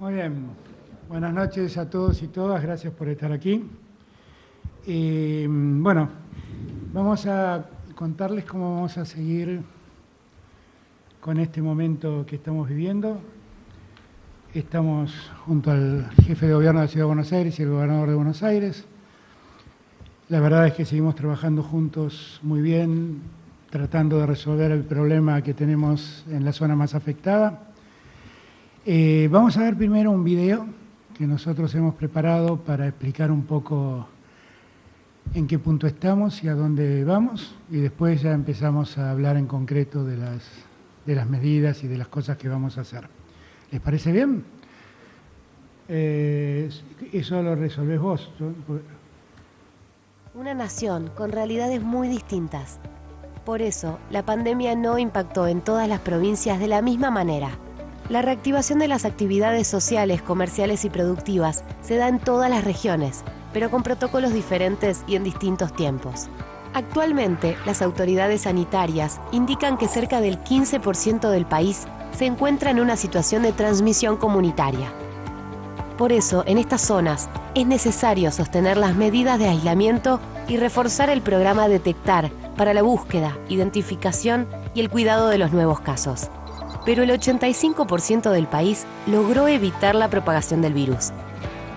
Muy bien, buenas noches a todos y todas, gracias por estar aquí. Bueno, vamos a contarles cómo vamos a seguir con este momento que estamos viviendo. Estamos junto al jefe de gobierno de la Ciudad de Buenos Aires y el gobernador de Buenos Aires. La verdad es que seguimos trabajando juntos muy bien, tratando de resolver el problema que tenemos en la zona más afectada. Vamos a ver primero un video que nosotros hemos preparado para explicar un poco en qué punto estamos y a dónde vamos, y después ya empezamos a hablar en concreto de las medidas y de las cosas que vamos a hacer. ¿Les parece bien? Eso lo resolvés vos. Una nación con realidades muy distintas. Por eso, la pandemia no impactó en todas las provincias de la misma manera. La reactivación de las actividades sociales, comerciales y productivas se da en todas las regiones, pero con protocolos diferentes y en distintos tiempos. Actualmente, las autoridades sanitarias indican que cerca del 15% del país se encuentra en una situación de transmisión comunitaria. Por eso, en estas zonas, es necesario sostener las medidas de aislamiento y reforzar el programa Detectar para la búsqueda, identificación y el cuidado de los nuevos casos. Pero el 85% del país logró evitar la propagación del virus.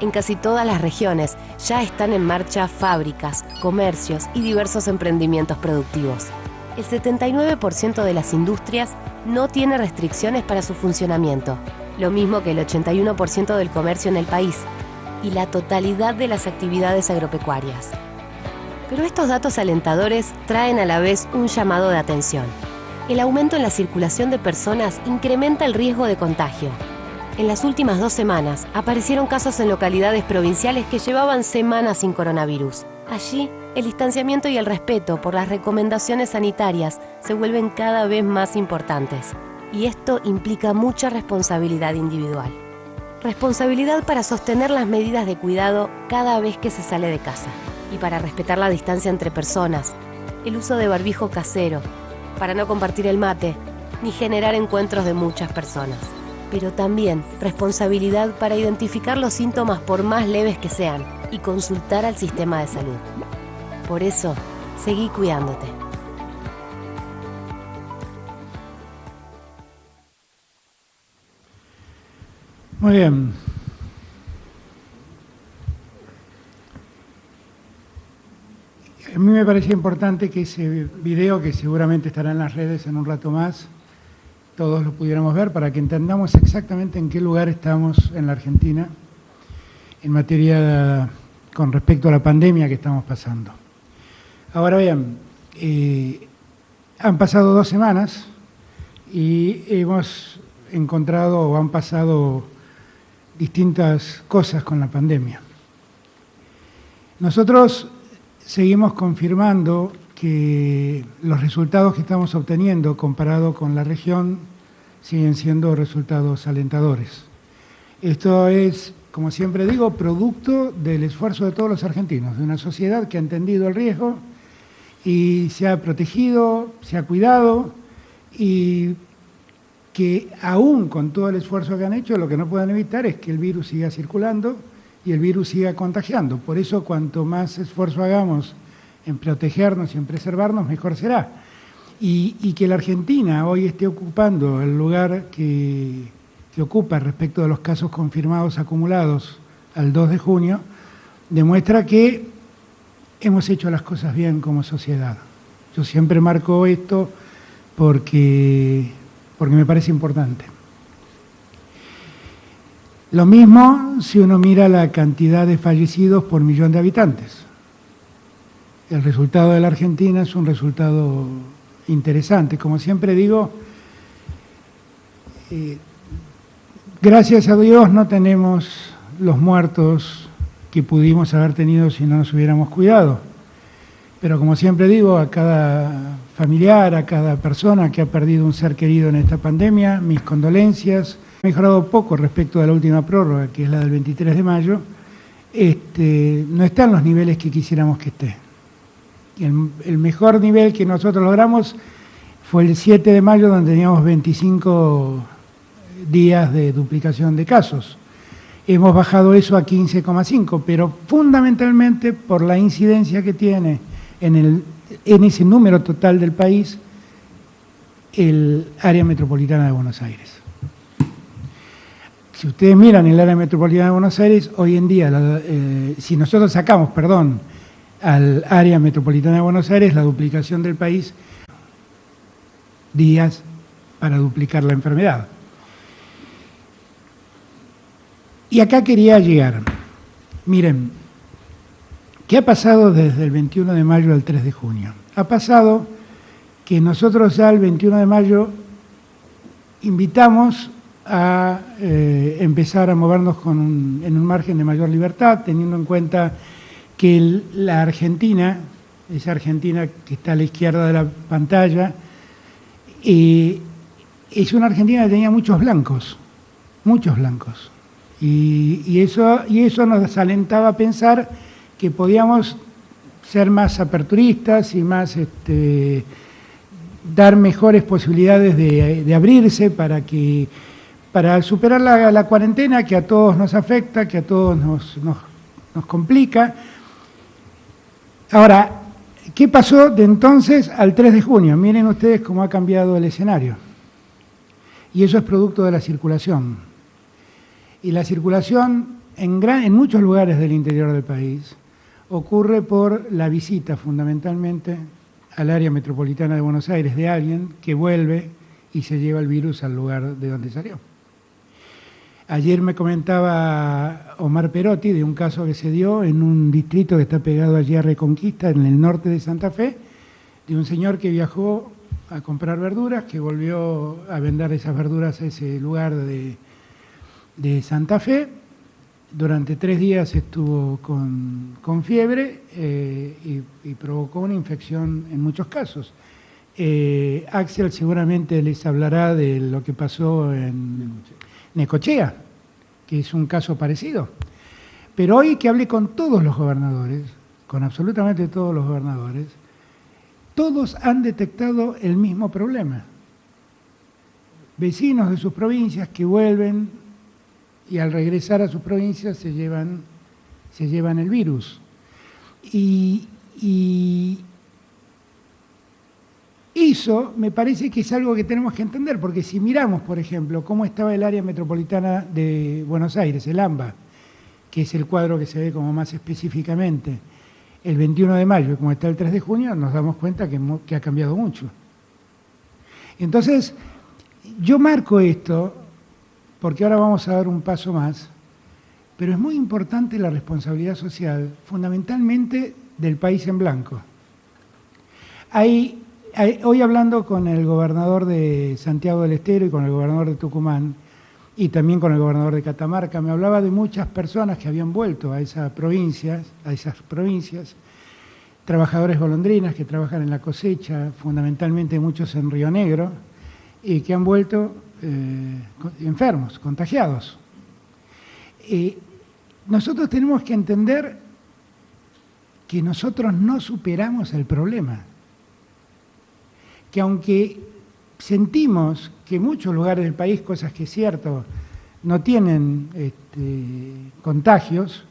En casi todas las regiones ya están en marcha fábricas, comercios y diversos emprendimientos productivos. El 79% de las industrias no tiene restricciones para su funcionamiento, lo mismo que el 81% del comercio en el país y la totalidad de las actividades agropecuarias. Pero estos datos alentadores traen a la vez un llamado de atención. El aumento en la circulación de personas incrementa el riesgo de contagio. En las últimas 2 semanas aparecieron casos en localidades provinciales que llevaban semanas sin coronavirus. Allí, el distanciamiento y el respeto por las recomendaciones sanitarias se vuelven cada vez más importantes. Y esto implica mucha responsabilidad individual. Responsabilidad para sostener las medidas de cuidado cada vez que se sale de casa. Y para respetar la distancia entre personas, el uso de barbijo casero, para no compartir el mate, ni generar encuentros de muchas personas. Pero también responsabilidad para identificar los síntomas por más leves que sean y consultar al sistema de salud. Por eso, seguí cuidándote. Muy bien. A mí me parecía importante que ese video, que seguramente estará en las redes en un rato más, todos lo pudiéramos ver para que entendamos exactamente en qué lugar estamos en la Argentina en materia con respecto a la pandemia que estamos pasando. Ahora bien, han pasado 2 semanas y hemos encontrado o han pasado distintas cosas con la pandemia. Nosotros seguimos confirmando que los resultados que estamos obteniendo comparado con la región siguen siendo resultados alentadores. Esto es, como siempre digo, producto del esfuerzo de todos los argentinos, de una sociedad que ha entendido el riesgo y se ha protegido, se ha cuidado, y que aún con todo el esfuerzo que han hecho, lo que no pueden evitar es que el virus siga circulando y el virus siga contagiando. Por eso, cuanto más esfuerzo hagamos en protegernos y en preservarnos, mejor será. Y que la Argentina hoy esté ocupando el lugar que ocupa respecto de los casos confirmados acumulados al 2 de junio, demuestra que hemos hecho las cosas bien como sociedad. Yo siempre marco esto porque me parece importante. Lo mismo si uno mira la cantidad de fallecidos por millón de habitantes. El resultado de la Argentina es un resultado interesante. Como siempre digo, gracias a Dios no tenemos los muertos que pudimos haber tenido si no nos hubiéramos cuidado. Pero como siempre digo, a cada familiar, a cada persona que ha perdido un ser querido en esta pandemia, mis condolencias. Ha mejorado poco respecto a la última prórroga, que es la del 23 de mayo. No está en los niveles que quisiéramos que esté. El mejor nivel que nosotros logramos fue el 7 de mayo, donde teníamos 25 días de duplicación de casos. hemos bajado eso a 15,5, pero fundamentalmente por la incidencia que tiene en ese número total del país el área metropolitana de Buenos Aires. Si ustedes miran el área metropolitana de Buenos Aires, hoy en día, si nosotros sacamos, al área metropolitana de Buenos Aires, la duplicación del país, días para duplicar la enfermedad. Y acá quería llegar. Miren, ¿qué ha pasado desde el 21 de mayo al 3 de junio? Ha pasado que nosotros ya el 21 de mayo invitamos a empezar a movernos en un margen de mayor libertad, teniendo en cuenta que la Argentina, esa Argentina que está a la izquierda de la pantalla, es una Argentina que tenía muchos blancos. Y eso nos alentaba a pensar que podíamos ser más aperturistas y más dar mejores posibilidades de abrirse para superar la cuarentena que a todos nos afecta, que a todos nos complica. Ahora, ¿qué pasó de entonces al 3 de junio? Miren ustedes cómo ha cambiado el escenario. Y eso es producto de la circulación. Y la circulación en muchos lugares del interior del país ocurre por la visita fundamentalmente al área metropolitana de Buenos Aires de alguien que vuelve y se lleva el virus al lugar de donde salió. Ayer me comentaba Omar Perotti de un caso que se dio en un distrito que está pegado allí a Reconquista, en el norte de Santa Fe, de un señor que viajó a comprar verduras, que volvió a vender esas verduras a ese lugar de Santa Fe. Durante 3 días estuvo con fiebre y provocó una infección en muchos casos. Axel seguramente les hablará de lo que pasó en Necochea, que es un caso parecido. Pero hoy que hablé con todos los gobernadores, con absolutamente todos los gobernadores, todos han detectado el mismo problema. Vecinos de sus provincias que vuelven y al regresar a sus provincias se llevan el virus. Y eso me parece que es algo que tenemos que entender, porque si miramos, por ejemplo, cómo estaba el área metropolitana de Buenos Aires, el AMBA, que es el cuadro que se ve como más específicamente, el 21 de mayo, y como está el 3 de junio, nos damos cuenta que ha cambiado mucho. Entonces, yo marco esto, porque ahora vamos a dar un paso más, pero es muy importante la responsabilidad social, fundamentalmente del país en blanco. Hoy hablando con el gobernador de Santiago del Estero y con el gobernador de Tucumán, y también con el gobernador de Catamarca, me hablaba de muchas personas que habían vuelto a esas provincias, trabajadores golondrinas que trabajan en la cosecha, fundamentalmente muchos en Río Negro, y que han vuelto enfermos, contagiados. Nosotros tenemos que entender que nosotros no superamos el problema, que aunque sentimos que en muchos lugares del país, cosas que es cierto, no tienen contagios,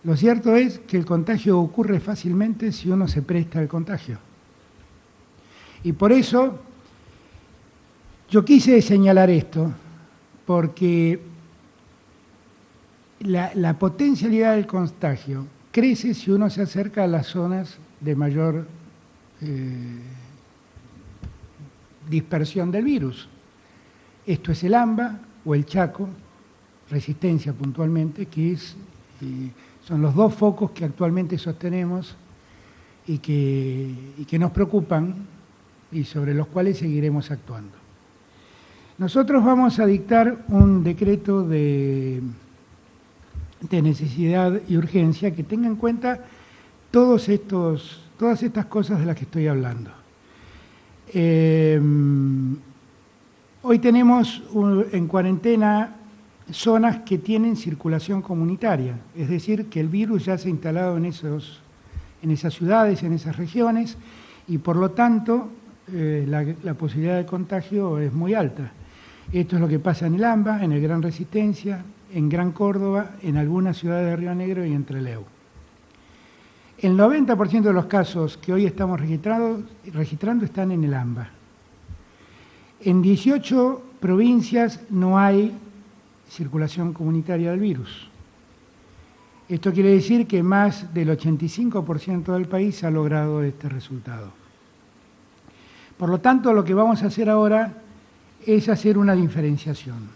lo cierto es que el contagio ocurre fácilmente si uno se presta al contagio. Y por eso yo quise señalar esto, porque la potencialidad del contagio crece si uno se acerca a las zonas de mayor dispersión del virus. Esto es el AMBA o el Chaco, Resistencia puntualmente, que son los 2 focos que actualmente sostenemos y que nos preocupan y sobre los cuales seguiremos actuando. Nosotros vamos a dictar un decreto de necesidad y urgencia que tenga en cuenta todas estas cosas de las que estoy hablando. Hoy tenemos en cuarentena zonas que tienen circulación comunitaria, es decir, que el virus ya se ha instalado en esas ciudades, en esas regiones, y por lo tanto la posibilidad de contagio es muy alta. Esto es lo que pasa en el AMBA, en el Gran Resistencia, en Gran Córdoba, en algunas ciudades de Río Negro y en Trelew. El 90% de los casos que hoy estamos registrando están en el AMBA. En 18 provincias no hay circulación comunitaria del virus. Esto quiere decir que más del 85% del país ha logrado este resultado. Por lo tanto, lo que vamos a hacer ahora es hacer una diferenciación.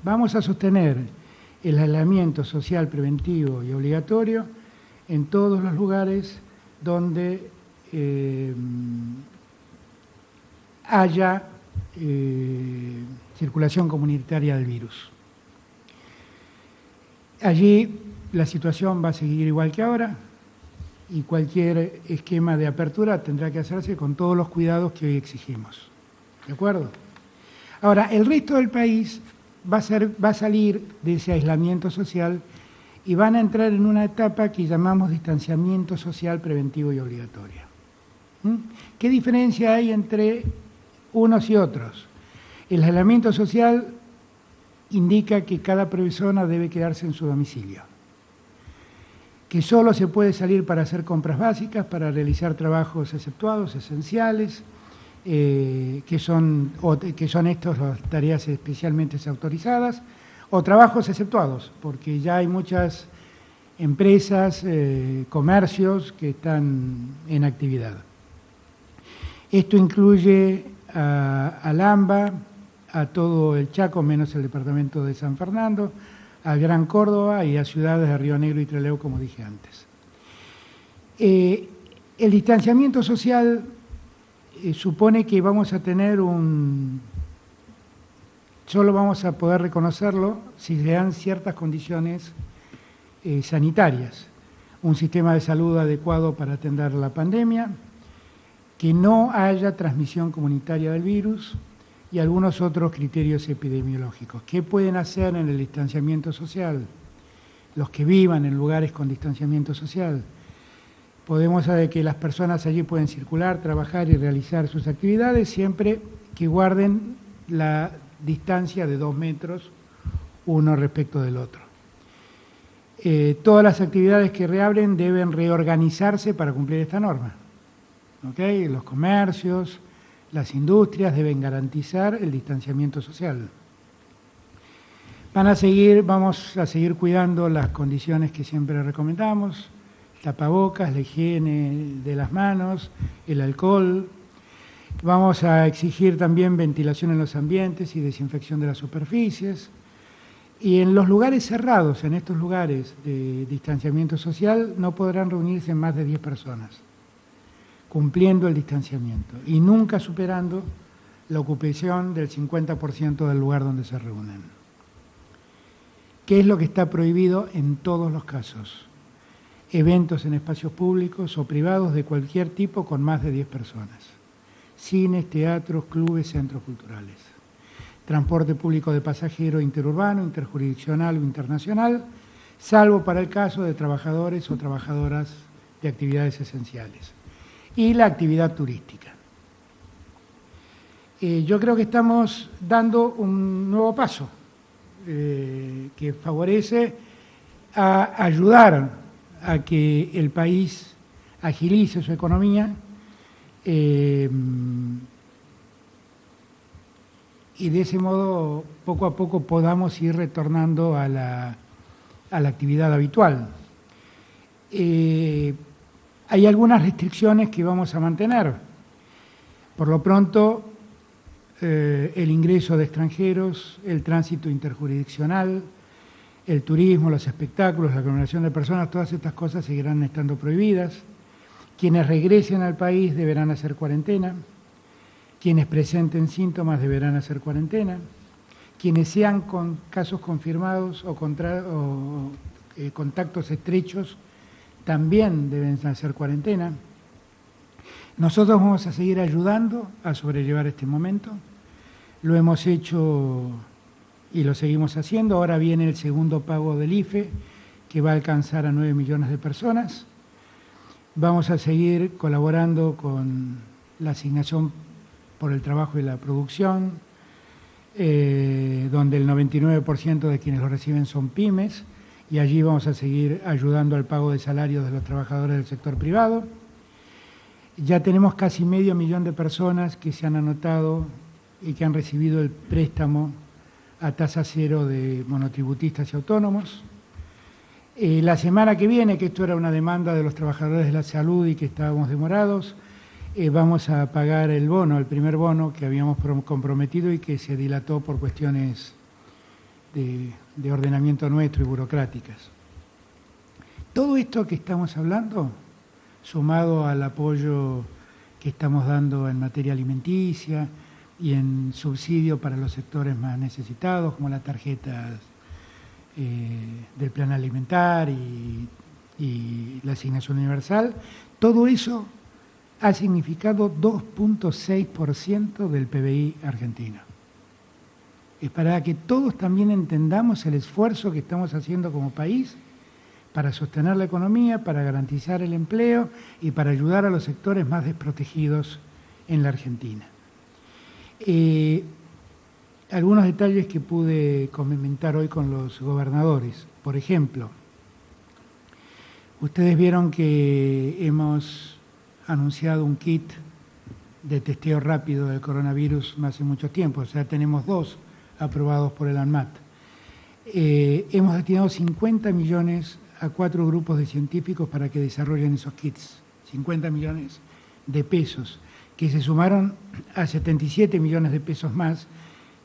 Vamos a sostener el aislamiento social preventivo y obligatorio en todos los lugares donde haya circulación comunitaria del virus. Allí la situación va a seguir igual que ahora y cualquier esquema de apertura tendrá que hacerse con todos los cuidados que hoy exigimos. ¿De acuerdo? Ahora, el resto del país va a salir de ese aislamiento social y van a entrar en una etapa que llamamos distanciamiento social preventivo y obligatorio. ¿Qué diferencia hay entre unos y otros? El aislamiento social indica que cada persona debe quedarse en su domicilio, que solo se puede salir para hacer compras básicas, para realizar trabajos exceptuados, esenciales, que son estas las tareas especialmente autorizadas, o trabajos exceptuados, porque ya hay muchas empresas, comercios que están en actividad. Esto incluye al AMBA, a todo el Chaco, menos el departamento de San Fernando, al Gran Córdoba y a ciudades de Río Negro y Trelew, como dije antes. El distanciamiento social supone que vamos a tener solo vamos a poder reconocerlo si se dan ciertas condiciones sanitarias. Un sistema de salud adecuado para atender la pandemia, que no haya transmisión comunitaria del virus y algunos otros criterios epidemiológicos. ¿Qué pueden hacer en el distanciamiento social? Los que vivan en lugares con distanciamiento social. Podemos saber que las personas allí pueden circular, trabajar y realizar sus actividades siempre que guarden la distancia de 2 metros uno respecto del otro. Todas las actividades que reabren deben reorganizarse para cumplir esta norma. ¿Okay? Los comercios, las industrias deben garantizar el distanciamiento social. Vamos a seguir cuidando las condiciones que siempre recomendamos: tapabocas, la higiene de las manos, el alcohol. Vamos a exigir también ventilación en los ambientes y desinfección de las superficies. Y en los lugares cerrados, en estos lugares de distanciamiento social, no podrán reunirse más de 10 personas, cumpliendo el distanciamiento y nunca superando la ocupación del 50% del lugar donde se reúnen. ¿Qué es lo que está prohibido en todos los casos? Eventos en espacios públicos o privados de cualquier tipo con más de 10 personas. Cines, teatros, clubes, centros culturales. Transporte público de pasajeros interurbano, interjurisdiccional o internacional, salvo para el caso de trabajadores o trabajadoras de actividades esenciales. Y la actividad turística. Yo creo que estamos dando un nuevo paso que favorece a ayudar a que el país agilice su economía y de ese modo poco a poco podamos ir retornando a la actividad habitual. Hay algunas restricciones que vamos a mantener. Por lo pronto, el ingreso de extranjeros, el tránsito interjurisdiccional, el turismo, los espectáculos, la aglomeración de personas, todas estas cosas seguirán estando prohibidas. Quienes regresen al país deberán hacer cuarentena. Quienes presenten síntomas deberán hacer cuarentena. Quienes sean con casos confirmados o contactos estrechos también deben hacer cuarentena. Nosotros vamos a seguir ayudando a sobrellevar este momento. Lo hemos hecho y lo seguimos haciendo. Ahora viene el segundo pago del IFE, que va a alcanzar a 9 millones de personas. Vamos a seguir colaborando con la asignación por el trabajo y la producción, donde el 99% de quienes lo reciben son pymes, y allí vamos a seguir ayudando al pago de salarios de los trabajadores del sector privado. Ya tenemos casi 500.000 de personas que se han anotado y que han recibido el préstamo a tasa cero de monotributistas y autónomos. La semana que viene, que esto era una demanda de los trabajadores de la salud y que estábamos demorados, vamos a pagar el bono, el primer bono que habíamos comprometido y que se dilató por cuestiones de ordenamiento nuestro y burocráticas. Todo esto que estamos hablando, sumado al apoyo que estamos dando en materia alimenticia y en subsidio para los sectores más necesitados, como las tarjetas del plan alimentar y la asignación universal, todo eso ha significado 2.6% del PBI argentino. Es para que todos también entendamos el esfuerzo que estamos haciendo como país para sostener la economía, para garantizar el empleo y para ayudar a los sectores más desprotegidos en la Argentina. Algunos detalles que pude comentar hoy con los gobernadores. Por ejemplo, ustedes vieron que hemos anunciado un kit de testeo rápido del coronavirus hace mucho tiempo, o sea, tenemos 2 aprobados por el ANMAT. Hemos destinado 50 millones a 4 grupos de científicos para que desarrollen esos kits, 50 millones de pesos, que se sumaron a 77 millones de pesos más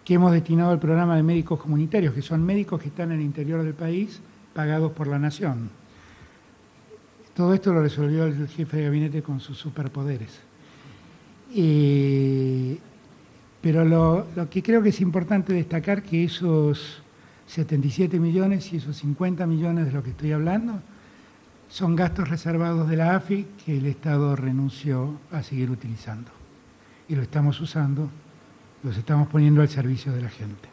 que hemos destinado al programa de médicos comunitarios, que son médicos que están en el interior del país, pagados por la nación. Todo esto lo resolvió el jefe de gabinete con sus superpoderes. Pero lo que creo que es importante destacar que esos 77 millones y esos 50 millones de los que estoy hablando son gastos reservados de la AFI que el Estado renunció a seguir utilizando. Y lo estamos usando, los estamos poniendo al servicio de la gente.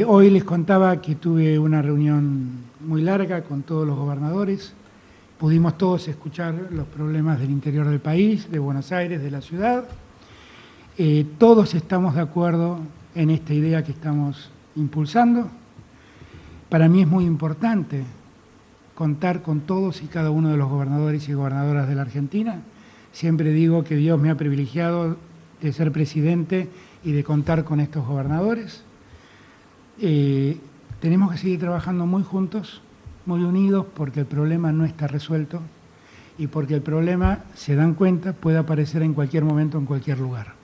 Hoy les contaba que tuve una reunión muy larga con todos los gobernadores. Pudimos todos escuchar los problemas del interior del país, de Buenos Aires, de la ciudad. Todos estamos de acuerdo en esta idea que estamos impulsando. Para mí es muy importante contar con todos y cada uno de los gobernadores y gobernadoras de la Argentina. Siempre digo que Dios me ha privilegiado de ser presidente y de contar con estos gobernadores. Tenemos que seguir trabajando muy juntos, muy unidos, porque el problema no está resuelto y porque el problema, se dan cuenta, puede aparecer en cualquier momento, en cualquier lugar.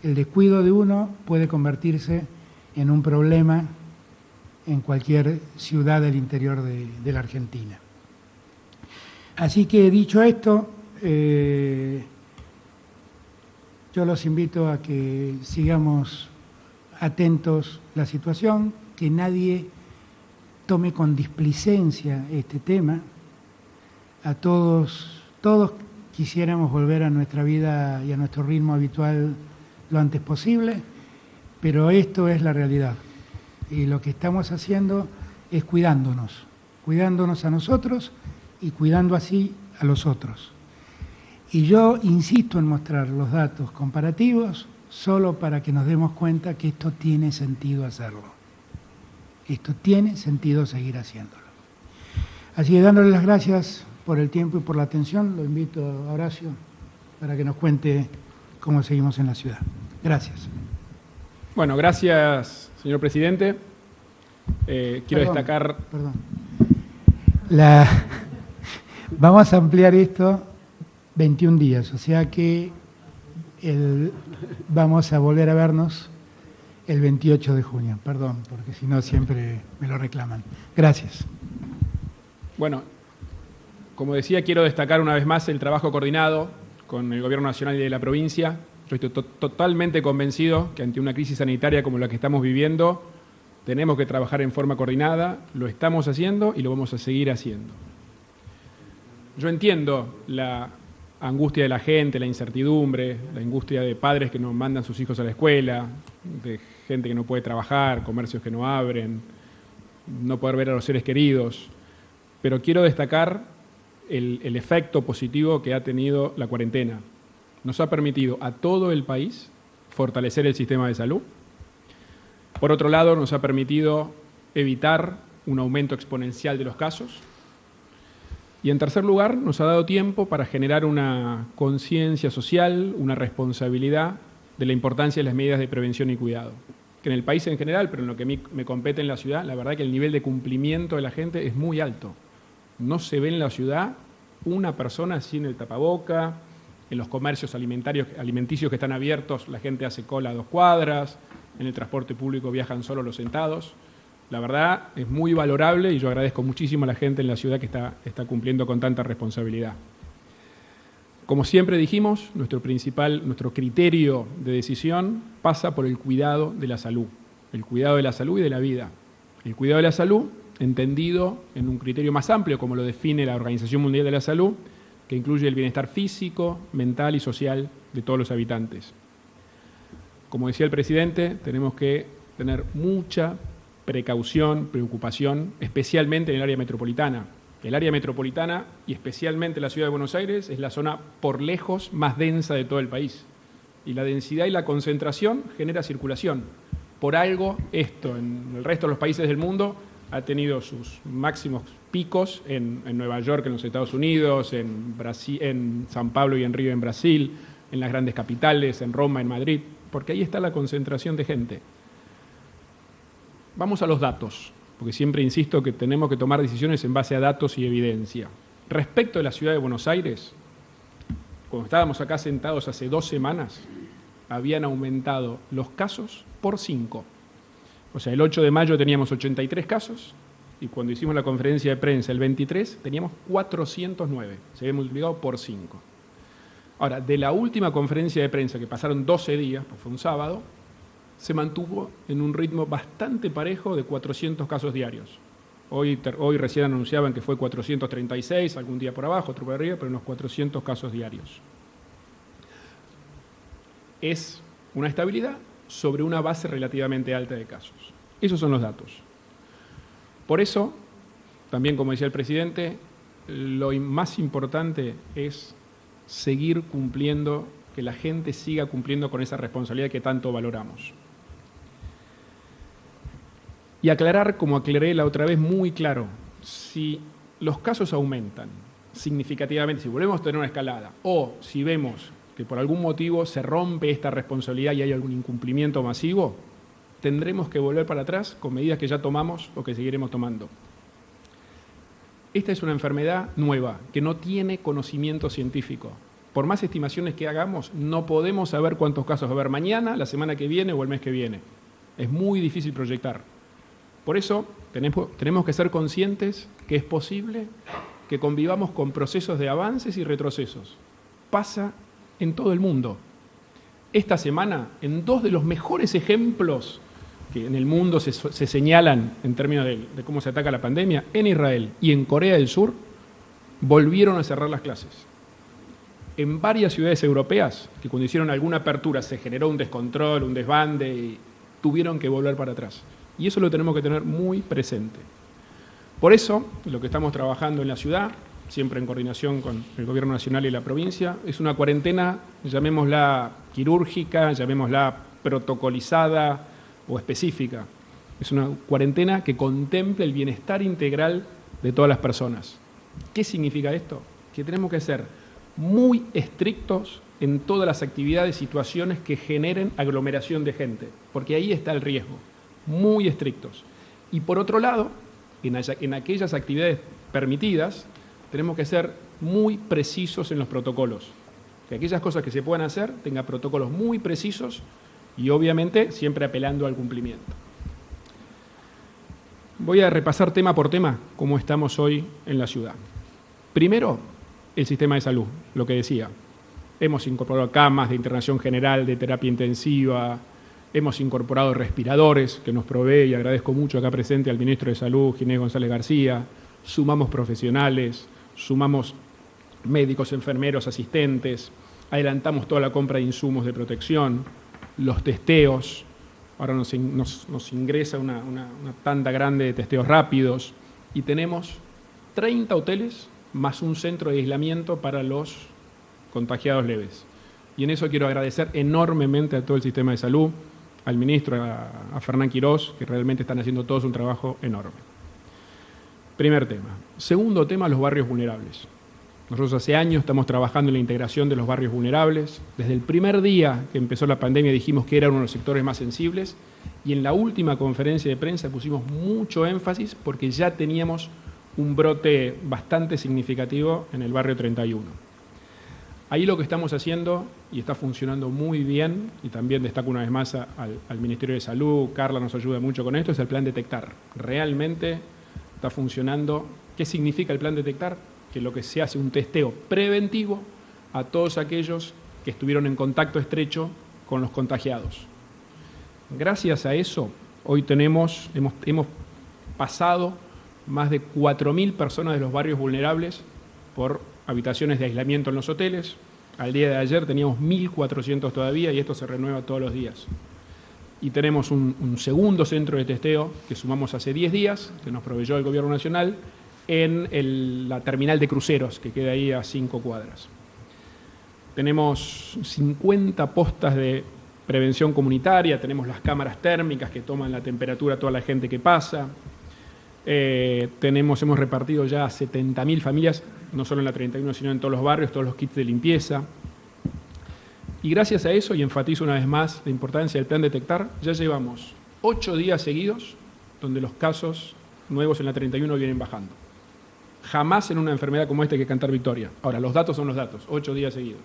El descuido de uno puede convertirse en un problema en cualquier ciudad del interior de la Argentina. Así que, dicho esto, yo los invito a que sigamos atentos a la situación, que nadie tome con displicencia este tema. A todos quisiéramos volver a nuestra vida y a nuestro ritmo habitual lo antes posible, pero esto es la realidad. Y lo que estamos haciendo es cuidándonos a nosotros y cuidando así a los otros. Y yo insisto en mostrar los datos comparativos solo para que nos demos cuenta que esto tiene sentido hacerlo. Esto tiene sentido seguir haciéndolo. Así que dándole las gracias por el tiempo y por la atención, lo invito a Horacio para que nos cuente cómo seguimos en la ciudad. Gracias. Bueno, gracias, señor presidente. Quiero destacar... Perdón. Vamos a ampliar esto 21 días, o sea que vamos a volver a vernos el 28 de junio. Perdón, porque si no siempre me lo reclaman. Gracias. Bueno, como decía, quiero destacar una vez más el trabajo coordinado con el Gobierno Nacional y de la provincia. Yo estoy totalmente convencido que ante una crisis sanitaria como la que estamos viviendo, tenemos que trabajar en forma coordinada, lo estamos haciendo y lo vamos a seguir haciendo. Yo entiendo la angustia de la gente, la incertidumbre, la angustia de padres que no mandan sus hijos a la escuela, de gente que no puede trabajar, comercios que no abren, no poder ver a los seres queridos. Pero quiero destacar el efecto positivo que ha tenido la cuarentena. Nos ha permitido a todo el país fortalecer el sistema de salud, Por otro lado, nos ha permitido evitar un aumento exponencial de los casos. Y en tercer lugar, nos ha dado tiempo para generar una conciencia social, una responsabilidad de la importancia de las medidas de prevención y cuidado. Que en el país en general, pero en lo que a mí me compete en la ciudad, la verdad que el nivel de cumplimiento de la gente es muy alto. No se ve en la ciudad una persona sin el tapaboca, en los comercios alimenticios que están abiertos la gente hace cola a 2 cuadras, en el transporte público viajan solo los sentados. La verdad es muy valorable y yo agradezco muchísimo a la gente en la ciudad que está cumpliendo con tanta responsabilidad. Como siempre dijimos, nuestro criterio de decisión pasa por el cuidado de la salud. El cuidado de la salud y de la vida. El cuidado de la salud, entendido en un criterio más amplio, como lo define la Organización Mundial de la Salud, que incluye el bienestar físico, mental y social de todos los habitantes. Como decía el presidente, tenemos que tener mucha precaución, preocupación, especialmente en el área metropolitana. El área metropolitana, y especialmente la ciudad de Buenos Aires, es la zona por lejos más densa de todo el país. Y la densidad y la concentración genera circulación. Por algo, esto en el resto de los países del mundo ha tenido sus máximos picos en Nueva York, en los Estados Unidos, en Brasil, en San Pablo y en Río, en Brasil, en las grandes capitales, en Roma, en Madrid, porque ahí está la concentración de gente. Vamos a los datos, porque siempre insisto que tenemos que tomar decisiones en base a datos y evidencia. Respecto de la ciudad de Buenos Aires, cuando estábamos acá sentados hace 2 semanas, habían aumentado los casos por 5. O sea, el 8 de mayo teníamos 83 casos y cuando hicimos la conferencia de prensa el 23 teníamos 409. Se había multiplicado por 5. Ahora, de la última conferencia de prensa, que pasaron 12 días, pues fue un sábado, se mantuvo en un ritmo bastante parejo de 400 casos diarios. Hoy recién anunciaban que fue 436, algún día por abajo, otro por arriba, pero unos 400 casos diarios. Es una estabilidad sobre una base relativamente alta de casos. Esos son los datos. Por eso, también como decía el presidente, lo más importante es seguir cumpliendo, que la gente siga cumpliendo con esa responsabilidad que tanto valoramos. Y aclarar, como aclaré la otra vez muy claro, si los casos aumentan significativamente, si volvemos a tener una escalada, o si vemos que por algún motivo se rompe esta responsabilidad y hay algún incumplimiento masivo, tendremos que volver para atrás con medidas que ya tomamos o que seguiremos tomando. Esta es una enfermedad nueva, que no tiene conocimiento científico. Por más estimaciones que hagamos, no podemos saber cuántos casos va a haber mañana, la semana que viene o el mes que viene. Es muy difícil proyectar. Por eso tenemos que ser conscientes que es posible que convivamos con procesos de avances y retrocesos. Pasa en todo el mundo. Esta semana, en 2 de los mejores ejemplos que en el mundo se señalan en términos de cómo se ataca la pandemia, en Israel y en Corea del Sur, volvieron a cerrar las clases. En varias ciudades europeas, que cuando hicieron alguna apertura se generó un descontrol, un desbande, y tuvieron que volver para atrás. Y eso lo tenemos que tener muy presente. Por eso, lo que estamos trabajando en la ciudad, siempre en coordinación con el Gobierno Nacional y la provincia, es una cuarentena, llamémosla quirúrgica, llamémosla protocolizada o específica. Es una cuarentena que contemple el bienestar integral de todas las personas. ¿Qué significa esto? Que tenemos que ser muy estrictos en todas las actividades, situaciones que generen aglomeración de gente, porque ahí está el riesgo. Muy estrictos. Y por otro lado, en aquellas actividades permitidas, tenemos que ser muy precisos en los protocolos. Que aquellas cosas que se puedan hacer tengan protocolos muy precisos y obviamente siempre apelando al cumplimiento. Voy a repasar tema por tema cómo estamos hoy en la ciudad. Primero, el sistema de salud, lo que decía. Hemos incorporado camas de internación general, de terapia intensiva. Hemos incorporado respiradores que nos provee, y agradezco mucho acá presente al ministro de Salud, Ginés González García. Sumamos profesionales, sumamos médicos, enfermeros, asistentes. Adelantamos toda la compra de insumos de protección, los testeos. Ahora nos ingresa una tanda grande de testeos rápidos. Y tenemos 30 hoteles más un centro de aislamiento para los contagiados leves. Y en eso quiero agradecer enormemente a todo el sistema de salud, al ministro, a Fernán Quirós, que realmente están haciendo todos un trabajo enorme. Primer tema. Segundo tema, los barrios vulnerables. Nosotros hace años estamos trabajando en la integración de los barrios vulnerables. Desde el primer día que empezó la pandemia dijimos que era uno de los sectores más sensibles y en la última conferencia de prensa pusimos mucho énfasis porque ya teníamos un brote bastante significativo en el barrio 31. Ahí lo que estamos haciendo, y está funcionando muy bien, y también destaco una vez más al Ministerio de Salud, Carla nos ayuda mucho con esto, es el plan Detectar. Realmente está funcionando. ¿Qué significa el plan Detectar? Que lo que se hace un testeo preventivo a todos aquellos que estuvieron en contacto estrecho con los contagiados. Gracias a eso, hoy hemos pasado más de 4.000 personas de los barrios vulnerables por habitaciones de aislamiento en los hoteles. Al día de ayer teníamos 1.400 todavía y esto se renueva todos los días. Y tenemos un segundo centro de testeo que sumamos hace 10 días, que nos proveyó el Gobierno Nacional, en la terminal de cruceros, que queda ahí a 5 cuadras. Tenemos 50 postas de prevención comunitaria, tenemos las cámaras térmicas que toman la temperatura a toda la gente que pasa. Hemos repartido ya a 70.000 familias, no solo en la 31, sino en todos los barrios, todos los kits de limpieza. Y gracias a eso, y enfatizo una vez más la importancia del plan Detectar, ya llevamos 8 días seguidos donde los casos nuevos en la 31 vienen bajando. Jamás en una enfermedad como esta hay que cantar victoria. Ahora, los datos son los datos, 8 días seguidos.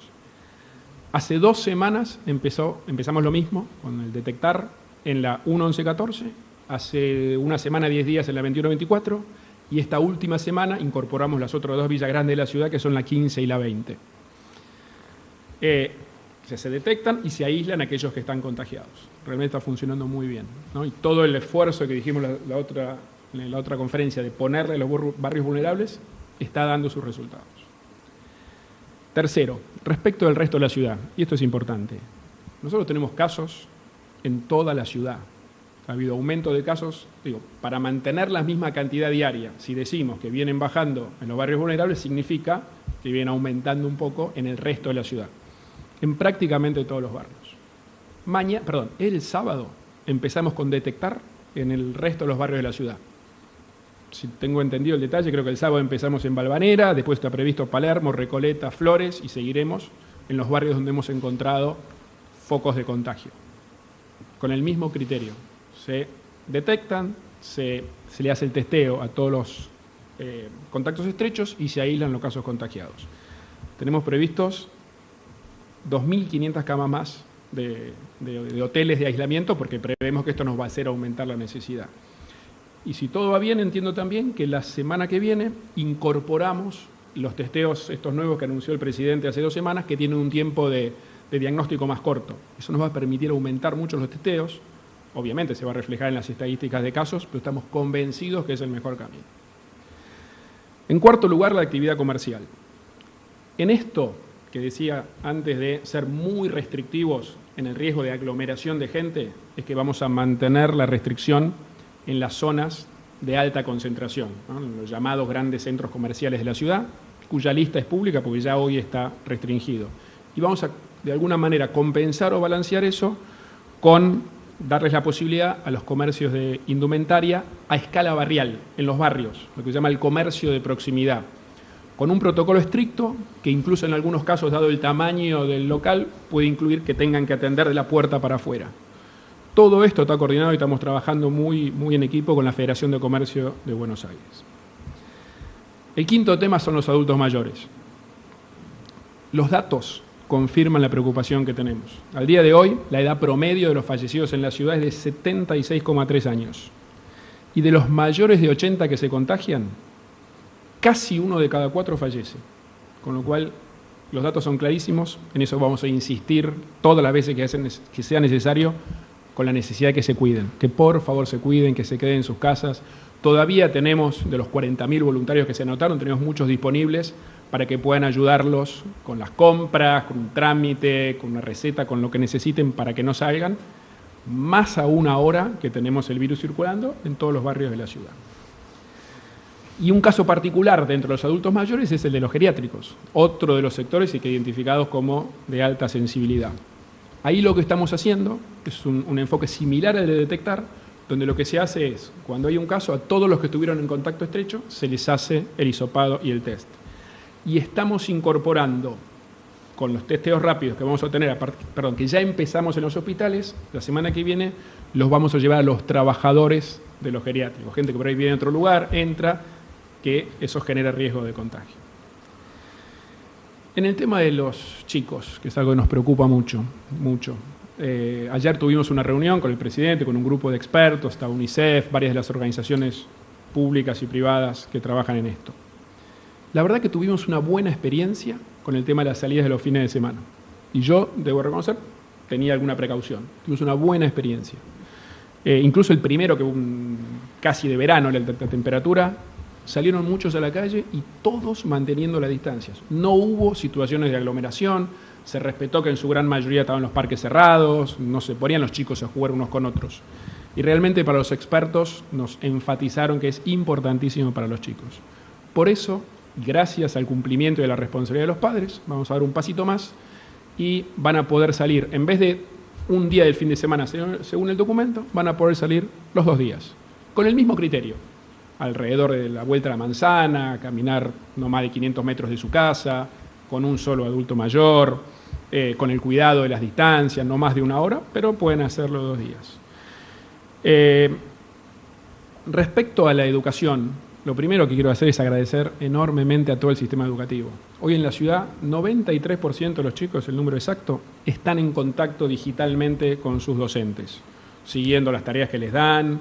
Hace 2 semanas empezamos lo mismo con el Detectar en la 1-11-14, hace una semana, 10 días en la 21-24, y esta última semana incorporamos las otras 2 villas grandes de la ciudad, que son la 15 y la 20. Se detectan y se aíslan aquellos que están contagiados. Realmente está funcionando muy bien, ¿no? Y todo el esfuerzo que dijimos en la otra conferencia de ponerle a los barrios vulnerables está dando sus resultados. Tercero, respecto del resto de la ciudad, y esto es importante, nosotros tenemos casos en toda la ciudad. Ha habido aumento de casos, para mantener la misma cantidad diaria, si decimos que vienen bajando en los barrios vulnerables, significa que vienen aumentando un poco en el resto de la ciudad, en prácticamente todos los barrios. El sábado empezamos con Detectar en el resto de los barrios de la ciudad. Si tengo entendido el detalle, creo que el sábado empezamos en Valvanera, después está previsto Palermo, Recoleta, Flores, y seguiremos en los barrios donde hemos encontrado focos de contagio. Con el mismo criterio, se detectan, se le hace el testeo a todos los contactos estrechos y se aíslan los casos contagiados. Tenemos previstos 2.500 camas más de hoteles de aislamiento porque prevemos que esto nos va a hacer aumentar la necesidad. Y si todo va bien, entiendo también que la semana que viene incorporamos los testeos estos nuevos que anunció el presidente hace 2 semanas, que tienen un tiempo de diagnóstico más corto. Eso nos va a permitir aumentar mucho los testeos. Obviamente se va a reflejar en las estadísticas de casos, pero estamos convencidos que es el mejor camino. En cuarto lugar, la actividad comercial. En esto que decía antes de ser muy restrictivos en el riesgo de aglomeración de gente, es que vamos a mantener la restricción en las zonas de alta concentración, ¿no? En los llamados grandes centros comerciales de la ciudad, cuya lista es pública porque ya hoy está restringido. Y vamos a, de alguna manera, compensar o balancear eso con darles la posibilidad a los comercios de indumentaria a escala barrial, en los barrios, lo que se llama el comercio de proximidad, con un protocolo estricto que incluso en algunos casos, dado el tamaño del local, puede incluir que tengan que atender de la puerta para afuera. Todo esto está coordinado y estamos trabajando muy en equipo con la Federación de Comercio de Buenos Aires. El quinto tema son los adultos mayores. Los datos confirman la preocupación que tenemos. Al día de hoy, la edad promedio de los fallecidos en la ciudad es de 76,3 años. Y de los mayores de 80 que se contagian, casi 1 de cada 4 fallece. Con lo cual, los datos son clarísimos, en eso vamos a insistir todas las veces que sea necesario, con la necesidad de que se cuiden, que por favor se cuiden, que se queden en sus casas. Todavía tenemos, de los 40.000 voluntarios que se anotaron, tenemos muchos disponibles para que puedan ayudarlos con las compras, con un trámite, con una receta, con lo que necesiten para que no salgan, más aún ahora que tenemos el virus circulando en todos los barrios de la ciudad. Y un caso particular dentro de los adultos mayores es el de los geriátricos, otro de los sectores que identificados como de alta sensibilidad. Ahí lo que estamos haciendo es un enfoque similar al de detectar, donde lo que se hace es, cuando hay un caso, a todos los que estuvieron en contacto estrecho se les hace el hisopado y el test. Y estamos incorporando con los testeos rápidos que vamos a tener, que ya empezamos en los hospitales, la semana que viene los vamos a llevar a los trabajadores de los geriátricos, gente que por ahí viene de otro lugar, entra, que eso genera riesgo de contagio. En el tema de los chicos, que es algo que nos preocupa mucho, ayer tuvimos una reunión con el presidente, con un grupo de expertos, está UNICEF, varias de las organizaciones públicas y privadas que trabajan en esto. La verdad que tuvimos una buena experiencia con el tema de las salidas de los fines de semana. Y yo, debo reconocer, tenía alguna precaución. Tuvimos una buena experiencia. Incluso el primero, que casi de verano, la temperatura, salieron muchos a la calle y todos manteniendo las distancias. No hubo situaciones de aglomeración, se respetó que en su gran mayoría estaban los parques cerrados, no se ponían los chicos a jugar unos con otros. Y realmente para los expertos nos enfatizaron que es importantísimo para los chicos. Por eso, gracias al cumplimiento de la responsabilidad de los padres, vamos a dar un pasito más y van a poder salir, en vez de un día del fin de semana, según el documento, van a poder salir los 2 días, con el mismo criterio. Alrededor de la vuelta a la manzana, caminar no más de 500 metros de su casa, con un solo adulto mayor, con el cuidado de las distancias, no más de 1 hora, pero pueden hacerlo 2 días. Respecto a la educación, lo primero que quiero hacer es agradecer enormemente a todo el sistema educativo. Hoy en la ciudad, 93% de los chicos, el número exacto, están en contacto digitalmente con sus docentes, siguiendo las tareas que les dan.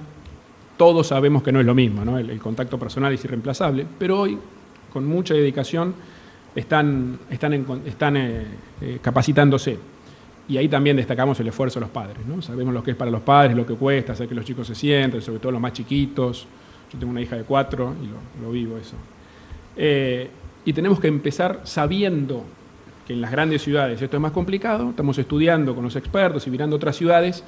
Todos sabemos que no es lo mismo, ¿no? El contacto personal es irreemplazable, pero hoy, con mucha dedicación, están capacitándose. Y ahí también destacamos el esfuerzo de los padres, ¿no? Sabemos lo que es para los padres, lo que cuesta hacer que los chicos se sienten, sobre todo los más chiquitos. Yo tengo una hija de 4 y lo vivo eso. Y tenemos que empezar sabiendo que en las grandes ciudades esto es más complicado. Estamos estudiando con los expertos y mirando otras ciudades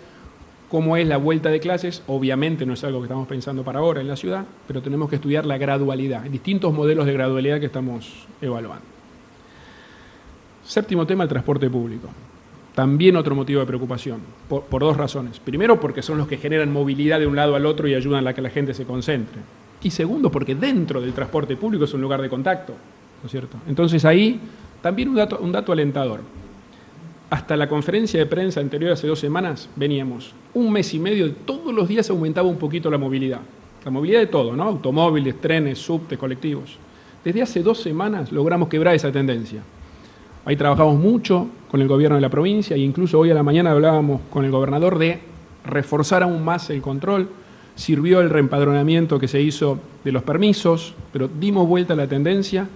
cómo es la vuelta de clases. Obviamente no es algo que estamos pensando para ahora en la ciudad, pero tenemos que estudiar la gradualidad, distintos modelos de gradualidad que estamos evaluando. Séptimo tema, el transporte público. También otro motivo de preocupación, por 2 razones. Primero, porque son los que generan movilidad de un lado al otro y ayudan a que la gente se concentre. Y segundo, porque dentro del transporte público es un lugar de contacto, ¿no es cierto? Entonces ahí también un dato alentador. Hasta la conferencia de prensa anterior, hace 2 semanas, veníamos 1 mes y medio, todos los días aumentaba un poquito la movilidad. La movilidad de todo, ¿no? Automóviles, trenes, subtes, colectivos. Desde hace 2 semanas logramos quebrar esa tendencia. Ahí trabajamos mucho con el gobierno de la provincia e incluso hoy a la mañana hablábamos con el gobernador de reforzar aún más el control. Sirvió el reempadronamiento que se hizo de los permisos, pero dimos vuelta a la tendencia.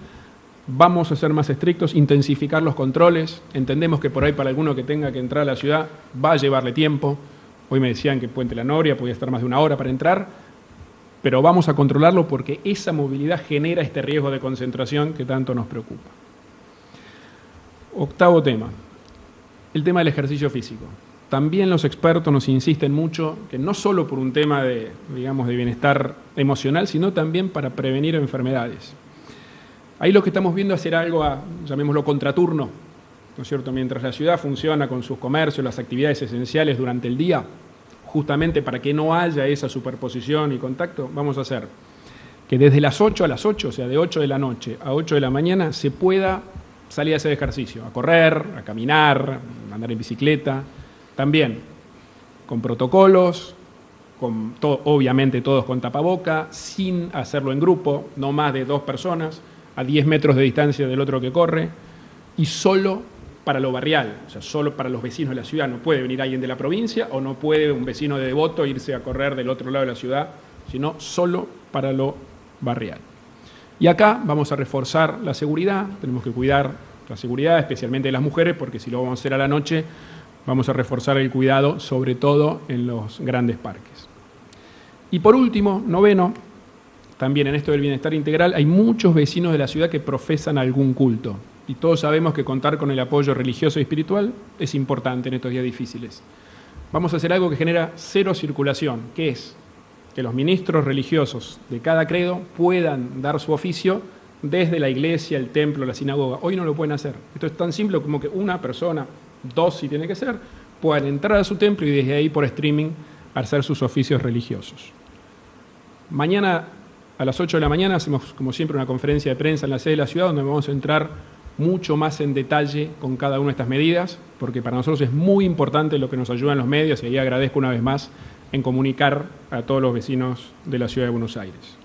Vamos a ser más estrictos, intensificar los controles. Entendemos que por ahí para alguno que tenga que entrar a la ciudad va a llevarle tiempo. Hoy me decían que Puente La Noria podía estar más de 1 hora para entrar, pero vamos a controlarlo porque esa movilidad genera este riesgo de concentración que tanto nos preocupa. 8º tema, el tema del ejercicio físico. También los expertos nos insisten mucho que no solo por un tema de bienestar emocional, sino también para prevenir enfermedades. Ahí lo que estamos viendo es hacer algo llamémoslo contraturno, ¿no es cierto? Mientras la ciudad funciona con sus comercios, las actividades esenciales durante el día, justamente para que no haya esa superposición y contacto, vamos a hacer que desde las 8 a las 8, o sea, de 8 de la noche a 8 de la mañana, se pueda salir a hacer ejercicio, a correr, a caminar, a andar en bicicleta, también con protocolos, obviamente todos con tapaboca, sin hacerlo en grupo, no más de 2 personas, a 10 metros de distancia del otro que corre, y solo para lo barrial, o sea, solo para los vecinos de la ciudad. No puede venir alguien de la provincia o no puede un vecino de Devoto irse a correr del otro lado de la ciudad, sino solo para lo barrial. Y acá vamos a reforzar la seguridad, tenemos que cuidar la seguridad, especialmente de las mujeres, porque si lo vamos a hacer a la noche, vamos a reforzar el cuidado, sobre todo en los grandes parques. Y por último, 9º, también en esto del bienestar integral, hay muchos vecinos de la ciudad que profesan algún culto. Y todos sabemos que contar con el apoyo religioso y espiritual es importante en estos días difíciles. Vamos a hacer algo que genera 0 circulación, que es que los ministros religiosos de cada credo puedan dar su oficio desde la iglesia, el templo, la sinagoga. Hoy no lo pueden hacer. Esto es tan simple como que una persona, 2 si tiene que ser, puedan entrar a su templo y desde ahí por streaming hacer sus oficios religiosos. Mañana a las 8 de la mañana hacemos, como siempre, una conferencia de prensa en la sede de la ciudad donde vamos a entrar mucho más en detalle con cada una de estas medidas, porque para nosotros es muy importante lo que nos ayudan los medios, y ahí agradezco una vez más en comunicar a todos los vecinos de la ciudad de Buenos Aires.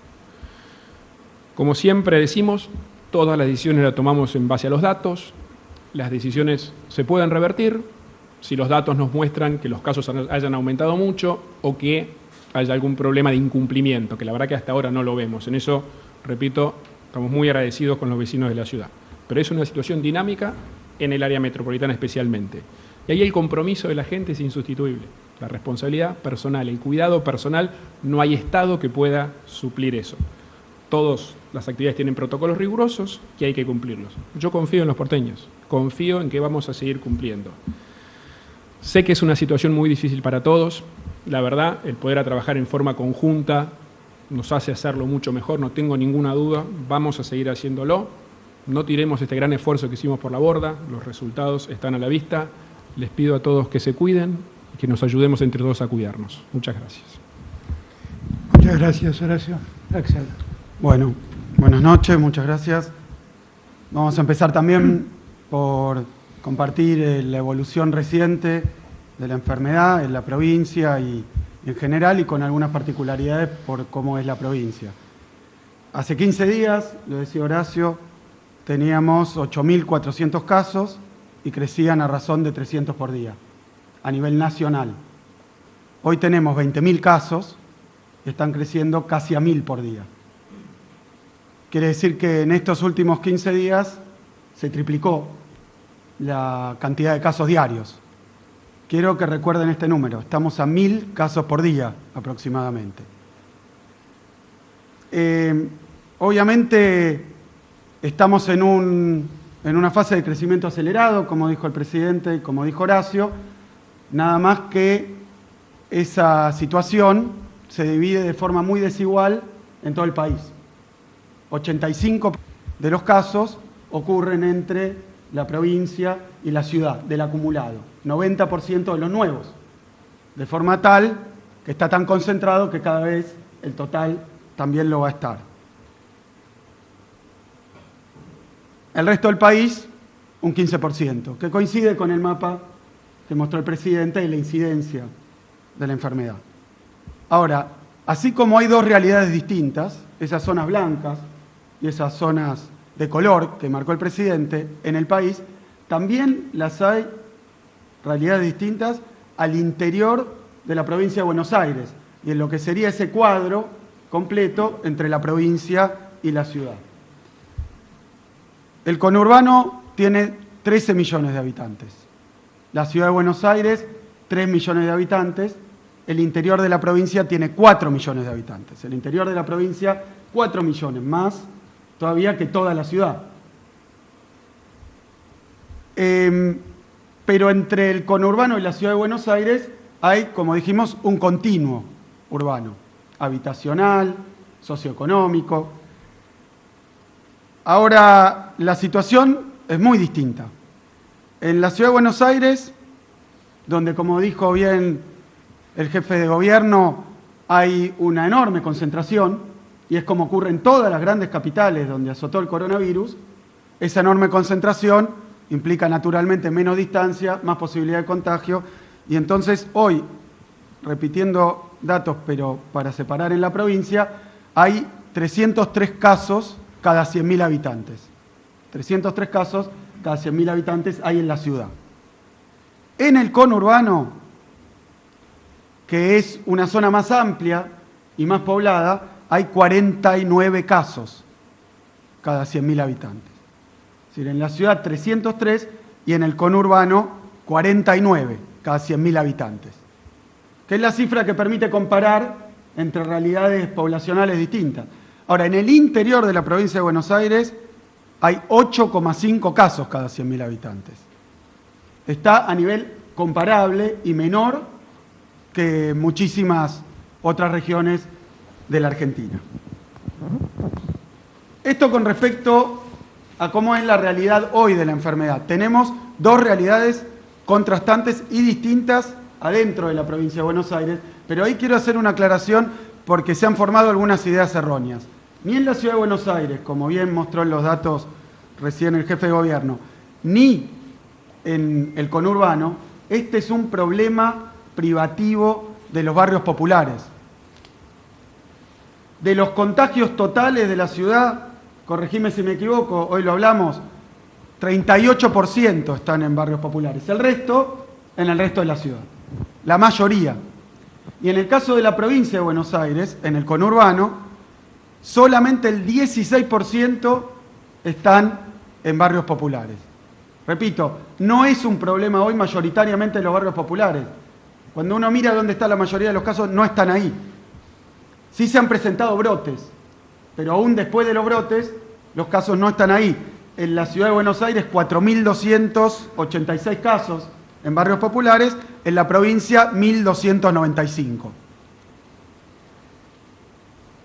Como siempre decimos, todas las decisiones las tomamos en base a los datos. Las decisiones se pueden revertir si los datos nos muestran que los casos hayan aumentado mucho o que haya algún problema de incumplimiento, que la verdad que hasta ahora no lo vemos. En eso, repito, estamos muy agradecidos con los vecinos de la ciudad. Pero es una situación dinámica en el área metropolitana especialmente. Y ahí el compromiso de la gente es insustituible. La responsabilidad personal, el cuidado personal, no hay Estado que pueda suplir eso. Todas las actividades tienen protocolos rigurosos y hay que cumplirlos. Yo confío en los porteños, confío en que vamos a seguir cumpliendo. Sé que es una situación muy difícil para todos. La verdad, el poder trabajar en forma conjunta nos hace hacerlo mucho mejor, no tengo ninguna duda. Vamos a seguir haciéndolo. No tiremos este gran esfuerzo que hicimos por la borda. Los resultados están a la vista. Les pido a todos que se cuiden y que nos ayudemos entre todos a cuidarnos. Muchas gracias. Muchas gracias, Horacio. Axel. Bueno, buenas noches, muchas gracias. Vamos a empezar también por compartir la evolución reciente de la enfermedad en la provincia y en general, y con algunas particularidades por cómo es la provincia. Hace 15 días, lo decía Horacio, teníamos 8.400 casos y crecían a razón de 300 por día, a nivel nacional. Hoy tenemos 20.000 casos y están creciendo casi a 1.000 por día. Quiere decir que en estos últimos 15 días se triplicó la cantidad de casos diarios. Quiero que recuerden este número, estamos a 1.000 casos por día aproximadamente. Obviamente estamos en una fase de crecimiento acelerado, como dijo el presidente y como dijo Horacio, nada más que esa situación se divide de forma muy desigual en todo el país. 85% de los casos ocurren entre la provincia y la ciudad, del acumulado. 90% de los nuevos, de forma tal que está tan concentrado que cada vez el total también lo va a estar. El resto del país, un 15%, que coincide con el mapa que mostró el presidente de la incidencia de la enfermedad. Ahora, así como hay dos realidades distintas, esas zonas blancas y esas zonas de color que marcó el presidente en el país, también las hay realidades distintas al interior de la provincia de Buenos Aires y en lo que sería ese cuadro completo entre la provincia y la ciudad. El conurbano tiene 13 millones de habitantes, la ciudad de Buenos Aires 3 millones de habitantes, el interior de la provincia tiene 4 millones de habitantes, el interior de la provincia 4 millones, más todavía que toda la ciudad. Pero entre el conurbano y la ciudad de Buenos Aires hay, como dijimos, un continuo urbano, habitacional, socioeconómico. Ahora, la situación es muy distinta. En la ciudad de Buenos Aires, donde, como dijo bien el jefe de gobierno, hay una enorme concentración, y es como ocurre en todas las grandes capitales donde azotó el coronavirus, esa enorme concentración implica naturalmente menos distancia, más posibilidad de contagio, y entonces hoy, repitiendo datos pero para separar en la provincia, hay 303 casos cada 100.000 habitantes. 303 casos cada 100.000 habitantes hay en la ciudad. En el conurbano, que es una zona más amplia y más poblada, hay 49 casos cada 100.000 habitantes. Es decir, en la ciudad 303 y en el conurbano 49 cada 100.000 habitantes, que es la cifra que permite comparar entre realidades poblacionales distintas. Ahora, en el interior de la provincia de Buenos Aires hay 8,5 casos cada 100.000 habitantes. Está a nivel comparable y menor que muchísimas otras regiones de la Argentina. Esto con respecto a cómo es la realidad hoy de la enfermedad. Tenemos dos realidades contrastantes y distintas adentro de la provincia de Buenos Aires, pero ahí quiero hacer una aclaración porque se han formado algunas ideas erróneas. Ni en la ciudad de Buenos Aires, como bien mostró en los datos recién el jefe de gobierno, ni en el conurbano, este es un problema privativo de los barrios populares. De los contagios totales de la ciudad, corregime si me equivoco, hoy lo hablamos, 38% están en barrios populares, el resto en el resto de la ciudad, la mayoría. Y en el caso de la provincia de Buenos Aires, en el conurbano, solamente el 16% están en barrios populares. Repito, no es un problema hoy mayoritariamente en los barrios populares. Cuando uno mira dónde está la mayoría de los casos, no están ahí. Sí se han presentado brotes, pero aún después de los brotes, los casos no están ahí. En la ciudad de Buenos Aires, 4.286 casos en barrios populares, en la provincia, 1.295.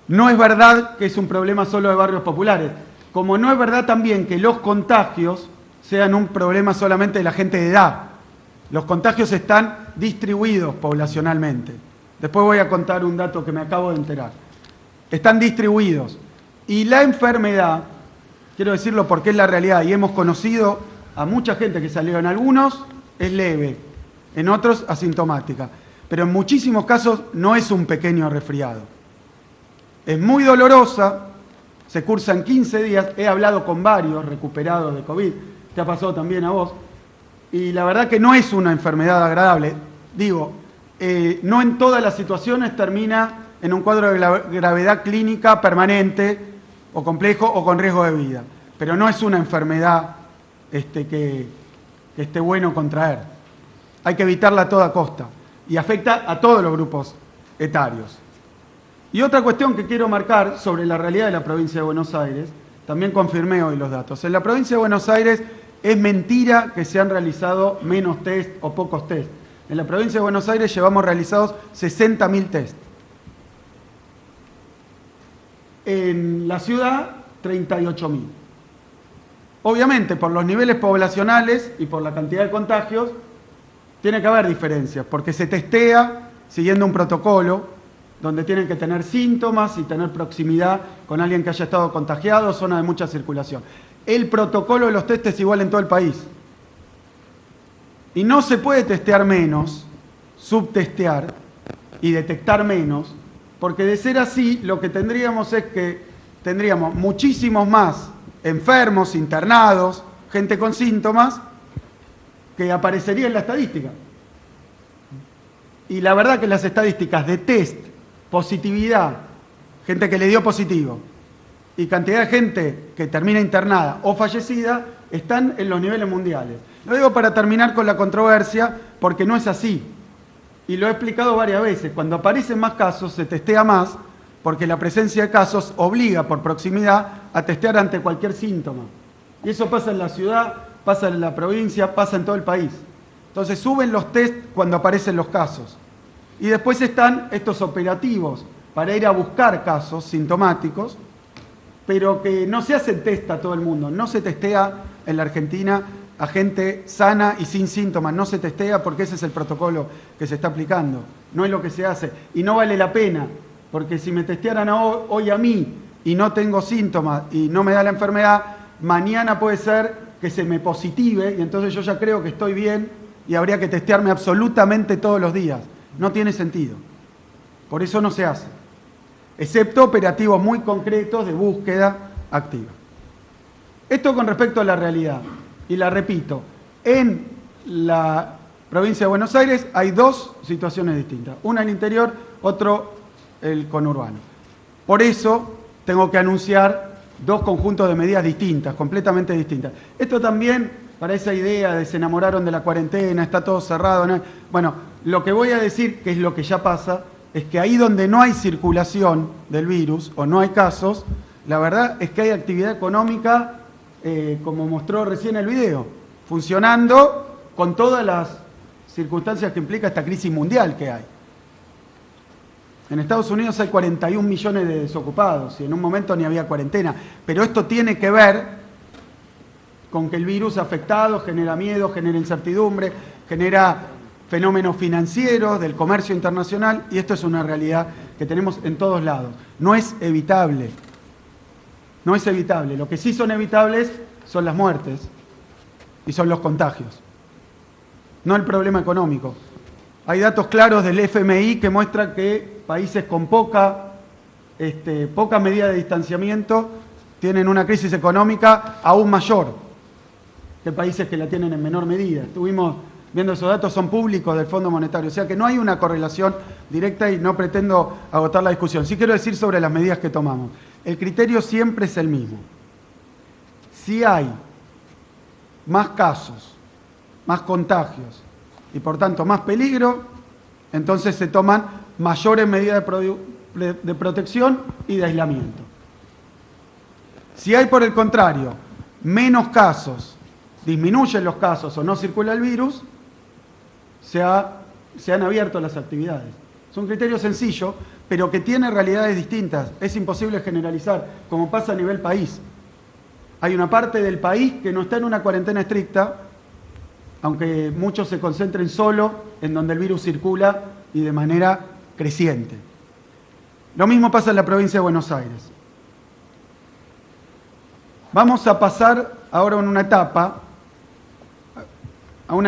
No es verdad que es un problema solo de barrios populares, como no es verdad también que los contagios sean un problema solamente de la gente de edad. Los contagios están distribuidos poblacionalmente. Después voy a contar un dato que me acabo de enterar. Están distribuidos. Y la enfermedad, quiero decirlo porque es la realidad, y hemos conocido a mucha gente que salió, en algunos es leve, en otros asintomática, pero en muchísimos casos no es un pequeño resfriado. Es muy dolorosa, se cursa en 15 días, he hablado con varios recuperados de COVID, te ha pasado también a vos, y la verdad que no es una enfermedad agradable. Digo, no en todas las situaciones termina en un cuadro de gravedad clínica permanente o complejo o con riesgo de vida, pero no es una enfermedad que esté bueno contraer. Hay que evitarla a toda costa y afecta a todos los grupos etarios. Y otra cuestión que quiero marcar sobre la realidad de la provincia de Buenos Aires, también confirmé hoy los datos. En la provincia de Buenos Aires es mentira que se han realizado menos test o pocos test. En la provincia de Buenos Aires llevamos realizados 60.000 test. En la ciudad, 38.000. Obviamente, por los niveles poblacionales y por la cantidad de contagios, tiene que haber diferencias, porque se testea siguiendo un protocolo donde tienen que tener síntomas y tener proximidad con alguien que haya estado contagiado, zona de mucha circulación. El protocolo de los test es igual en todo el país. Y no se puede testear menos, subtestear y detectar menos, porque de ser así, lo que tendríamos es que tendríamos muchísimos más enfermos, internados, gente con síntomas, que aparecería en la estadística. Y la verdad que las estadísticas de test, positividad, gente que le dio positivo, y cantidad de gente que termina internada o fallecida, están en los niveles mundiales. Lo digo para terminar con la controversia, porque no es así. Y lo he explicado varias veces. Cuando aparecen más casos, se testea más, porque la presencia de casos obliga por proximidad a testear ante cualquier síntoma. Y eso pasa en la ciudad, pasa en la provincia, pasa en todo el país. Entonces suben los test cuando aparecen los casos. Y después están estos operativos para ir a buscar casos sintomáticos, pero que no se hace test a todo el mundo. No se testea en la Argentina a gente sana y sin síntomas. No se testea porque ese es el protocolo que se está aplicando. No es lo que se hace. Y no vale la pena, porque si me testearan hoy a mí y no tengo síntomas y no me da la enfermedad, mañana puede ser que se me positive y entonces yo ya creo que estoy bien y habría que testearme absolutamente todos los días. No tiene sentido. Por eso no se hace. Excepto operativos muy concretos de búsqueda activa. Esto con respecto a la realidad. Y la repito, en la provincia de Buenos Aires hay dos situaciones distintas. Una el interior, otro el conurbano. Por eso tengo que anunciar dos conjuntos de medidas distintas, completamente distintas. Esto también, para esa idea de se enamoraron de la cuarentena, está todo cerrado, ¿no? Bueno, lo que voy a decir, que es lo que ya pasa, es que ahí donde no hay circulación del virus o no hay casos, la verdad es que hay actividad económica, como mostró recién el video, funcionando con todas las circunstancias que implica esta crisis mundial que hay. En Estados Unidos hay 41 millones de desocupados y en un momento ni había cuarentena, pero esto tiene que ver con que el virus afectado genera miedo, genera incertidumbre, genera fenómenos financieros del comercio internacional, y esto es una realidad que tenemos en todos lados. No es evitable. No es evitable. Lo que sí son evitables son las muertes y son los contagios, no el problema económico. Hay datos claros del FMI que muestran que países con poca medida de distanciamiento tienen una crisis económica aún mayor que países que la tienen en menor medida. Estuvimos viendo esos datos, son públicos del Fondo Monetario, o sea que no hay una correlación directa y no pretendo agotar la discusión. Sí quiero decir sobre las medidas que tomamos. El criterio siempre es el mismo. Si hay más casos, más contagios y por tanto más peligro, entonces se toman mayores medidas de protección y de aislamiento. Si hay, por el contrario, menos casos, disminuyen los casos o no circula el virus, se han abierto las actividades. Es un criterio sencillo, pero que tiene realidades distintas. Es imposible generalizar, como pasa a nivel país. Hay una parte del país que no está en una cuarentena estricta, aunque muchos se concentren solo en donde el virus circula y de manera creciente. Lo mismo pasa en la provincia de Buenos Aires. Vamos a pasar ahora a una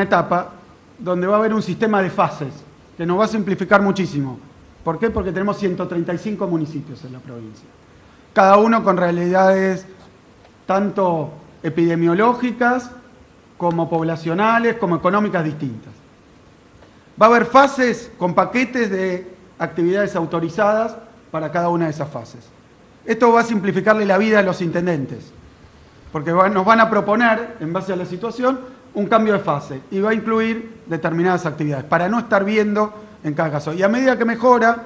etapa donde va a haber un sistema de fases que nos va a simplificar muchísimo. ¿Por qué? Porque tenemos 135 municipios en la provincia, cada uno con realidades tanto epidemiológicas como poblacionales, como económicas distintas. Va a haber fases con paquetes de actividades autorizadas para cada una de esas fases. Esto va a simplificarle la vida a los intendentes, porque nos van a proponer, en base a la situación, un cambio de fase y va a incluir determinadas actividades para no estar viendo en cada caso. Y a medida que mejora,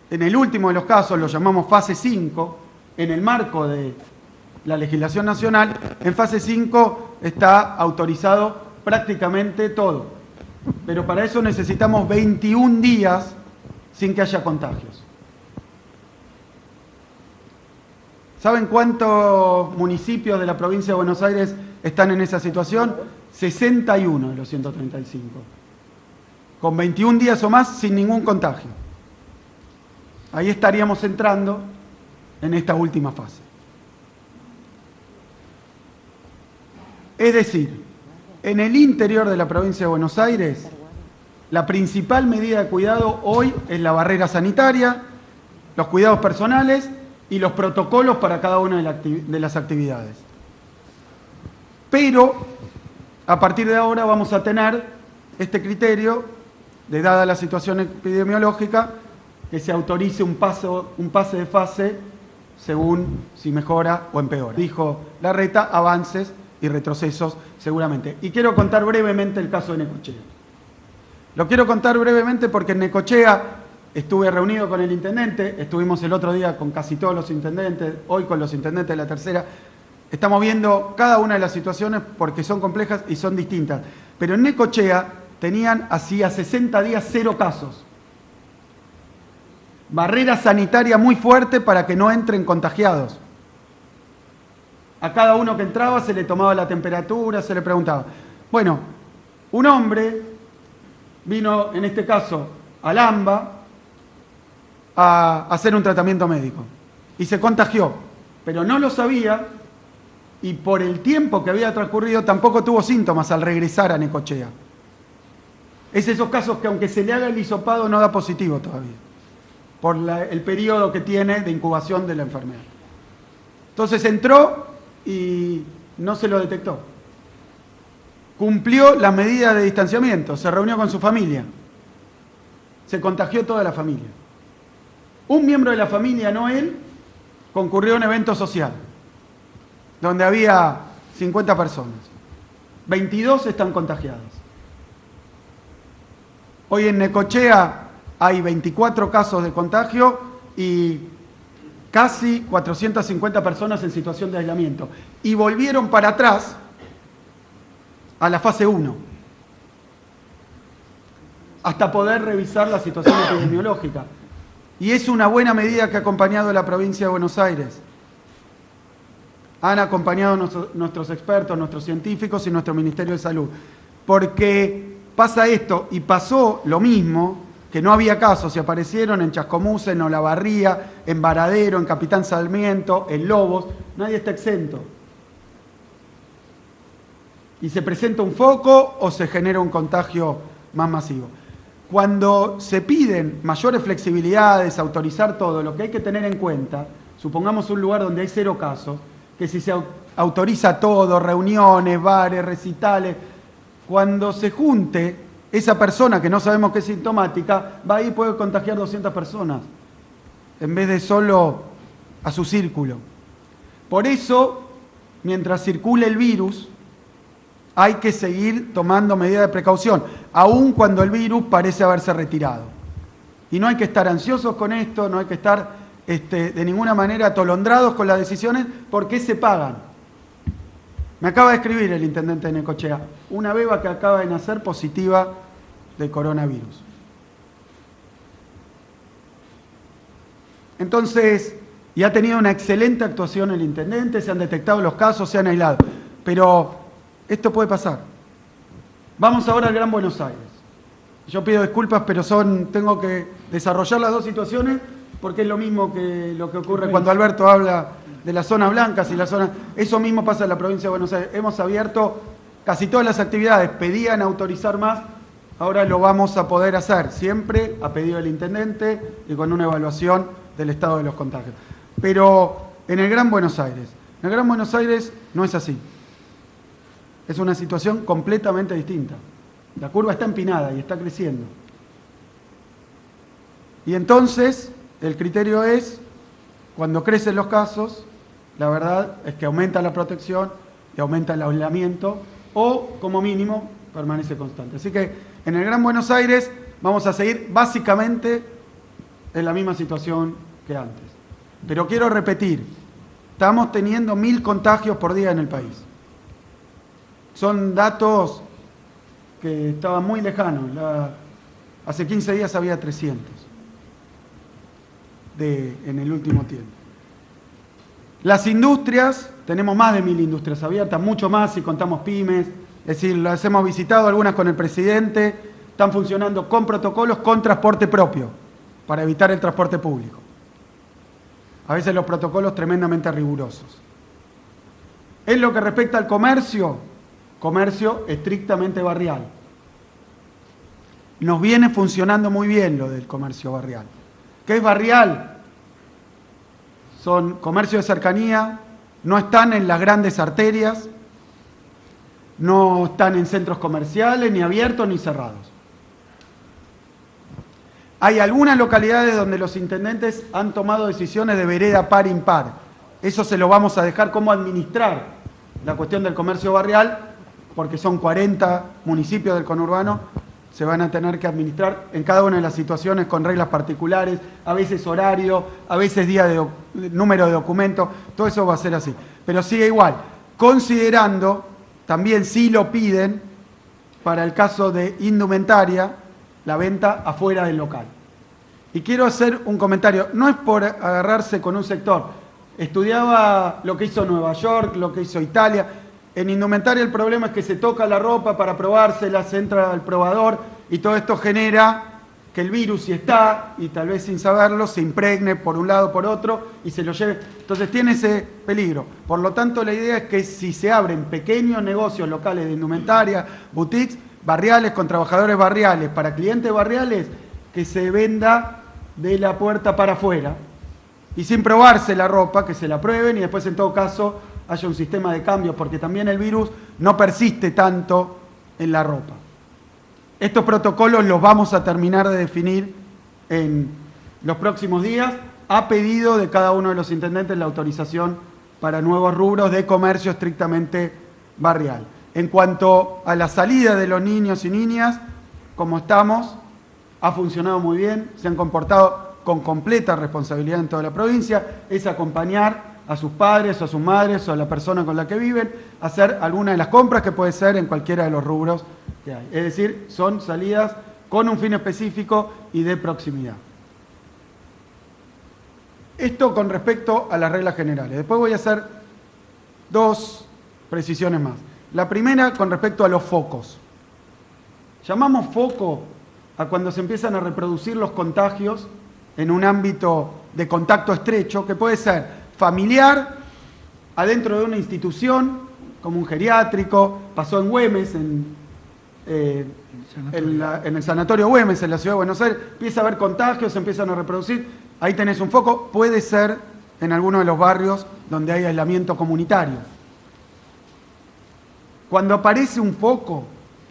en el último de los casos, lo llamamos fase 5, en el marco de la legislación nacional, en fase 5 está autorizado prácticamente todo. Pero para eso necesitamos 21 días sin que haya contagios. ¿Saben cuántos municipios de la provincia de Buenos Aires están en esa situación? 61 de los 135. Con 21 días o más sin ningún contagio. Ahí estaríamos entrando en esta última fase. Es decir, en el interior de la provincia de Buenos Aires, la principal medida de cuidado hoy es la barrera sanitaria, los cuidados personales y los protocolos para cada una de las actividades. Pero, a partir de ahora vamos a tener este criterio de, dada la situación epidemiológica, que se autorice un pase de fase según si mejora o empeora. Dijo Larreta, avances y retrocesos seguramente. Y quiero contar brevemente el caso de Necochea. Lo quiero contar brevemente porque en Necochea estuve reunido con el intendente, estuvimos el otro día con casi todos los intendentes, hoy con los intendentes de la tercera. Estamos viendo cada una de las situaciones porque son complejas y son distintas. Pero en Necochea tenían hacía 60 días 0 casos. Barrera sanitaria muy fuerte para que no entren contagiados. A cada uno que entraba se le tomaba la temperatura, se le preguntaba. Bueno, un hombre vino, en este caso, al AMBA a hacer un tratamiento médico y se contagió, pero no lo sabía y por el tiempo que había transcurrido tampoco tuvo síntomas al regresar a Necochea. Es esos casos que aunque se le haga el hisopado no da positivo todavía, por el periodo que tiene de incubación de la enfermedad. Entonces entró y no se lo detectó. Cumplió las medidas de distanciamiento, se reunió con su familia. Se contagió toda la familia. Un miembro de la familia, no él, concurrió a un evento social, donde había 50 personas. 22 están contagiadas. Hoy en Necochea hay 24 casos de contagio y casi 450 personas en situación de aislamiento. Y volvieron para atrás a la fase 1, hasta poder revisar la situación epidemiológica. Y es una buena medida que ha acompañado a la provincia de Buenos Aires. han acompañado nuestros expertos, nuestros científicos y nuestro Ministerio de Salud. Porque pasa esto, y pasó lo mismo, que no había casos, y aparecieron en Chascomús, en Olavarría, en Varadero, en Capitán Sarmiento, en Lobos, nadie está exento. Y se presenta un foco o se genera un contagio más masivo. Cuando se piden mayores flexibilidades, autorizar todo, lo que hay que tener en cuenta, supongamos un lugar donde hay 0 casos, que si se autoriza todo, reuniones, bares, recitales, cuando se junte esa persona que no sabemos qué es sintomática, va ahí y puede contagiar 200 personas, en vez de solo a su círculo. Por eso, mientras circule el virus, hay que seguir tomando medidas de precaución, aun cuando el virus parece haberse retirado. Y no hay que estar ansiosos con esto, no hay que estar de ninguna manera atolondrados con las decisiones, porque se pagan. Me acaba de escribir el intendente de Necochea, una beba que acaba de nacer positiva de coronavirus. Entonces, y ha tenido una excelente actuación el intendente, se han detectado los casos, se han aislado, pero esto puede pasar. Vamos ahora al Gran Buenos Aires. Yo pido disculpas, pero tengo que desarrollar las dos situaciones porque es lo mismo que lo que ocurre cuando Alberto habla de las zonas blancas y las zonas... Eso mismo pasa en la provincia de Buenos Aires. Hemos abierto casi todas las actividades, pedían autorizar más, ahora lo vamos a poder hacer, siempre a pedido del intendente y con una evaluación del estado de los contagios. Pero en el Gran Buenos Aires no es así. Es una situación completamente distinta. La curva está empinada y está creciendo. Y entonces, el criterio es, cuando crecen los casos, la verdad es que aumenta la protección y aumenta el aislamiento, o, como mínimo, permanece constante. Así que, en el Gran Buenos Aires, vamos a seguir básicamente en la misma situación que antes. Pero quiero repetir, estamos teniendo 1000 contagios por día en el país. Son datos que estaban muy lejanos. Hace 15 días había 300 en el último tiempo. Las industrias, tenemos más de 1000 industrias abiertas, mucho más si contamos pymes. Es decir, las hemos visitado algunas con el presidente, están funcionando con protocolos con transporte propio, para evitar el transporte público. A veces los protocolos tremendamente rigurosos. En lo que respecta al comercio estrictamente barrial. Nos viene funcionando muy bien lo del comercio barrial. ¿Qué es barrial? Son comercios de cercanía, no están en las grandes arterias, no están en centros comerciales, ni abiertos ni cerrados. Hay algunas localidades donde los intendentes han tomado decisiones de vereda par impar. Eso se lo vamos a dejar cómo administrar la cuestión del comercio barrial, porque son 40 municipios del conurbano, se van a tener que administrar en cada una de las situaciones con reglas particulares, a veces horario, a veces número de documentos, todo eso va a ser así. Pero sigue igual, considerando, también si lo piden, para el caso de indumentaria, la venta afuera del local. Y quiero hacer un comentario, no es por agarrarse con un sector, estudiaba lo que hizo Nueva York, lo que hizo Italia. En indumentaria el problema es que se toca la ropa para probársela, se entra al probador y todo esto genera que el virus, si está, y tal vez sin saberlo, se impregne por un lado o por otro y se lo lleve. Entonces tiene ese peligro. Por lo tanto, la idea es que si se abren pequeños negocios locales de indumentaria, boutiques, barriales, con trabajadores barriales, para clientes barriales, que se venda de la puerta para afuera y sin probarse la ropa, que se la prueben y después en todo caso haya un sistema de cambios, porque también el virus no persiste tanto en la ropa. Estos protocolos los vamos a terminar de definir en los próximos días, a pedido de cada uno de los intendentes la autorización para nuevos rubros de comercio estrictamente barrial. En cuanto a la salida de los niños y niñas, como estamos, ha funcionado muy bien, se han comportado con completa responsabilidad en toda la provincia, es acompañar a sus padres o a sus madres o a la persona con la que viven, hacer alguna de las compras que puede ser en cualquiera de los rubros que hay. Es decir, son salidas con un fin específico y de proximidad. Esto con respecto a las reglas generales. Después voy a hacer dos precisiones más. La primera con respecto a los focos. Llamamos foco a cuando se empiezan a reproducir los contagios en un ámbito de contacto estrecho, que puede ser familiar, adentro de una institución, como un geriátrico, pasó en Güemes, en el sanatorio Güemes, en la ciudad de Buenos Aires, empieza a haber contagios, se empiezan a reproducir, ahí tenés un foco, puede ser en alguno de los barrios donde hay aislamiento comunitario. Cuando aparece un foco,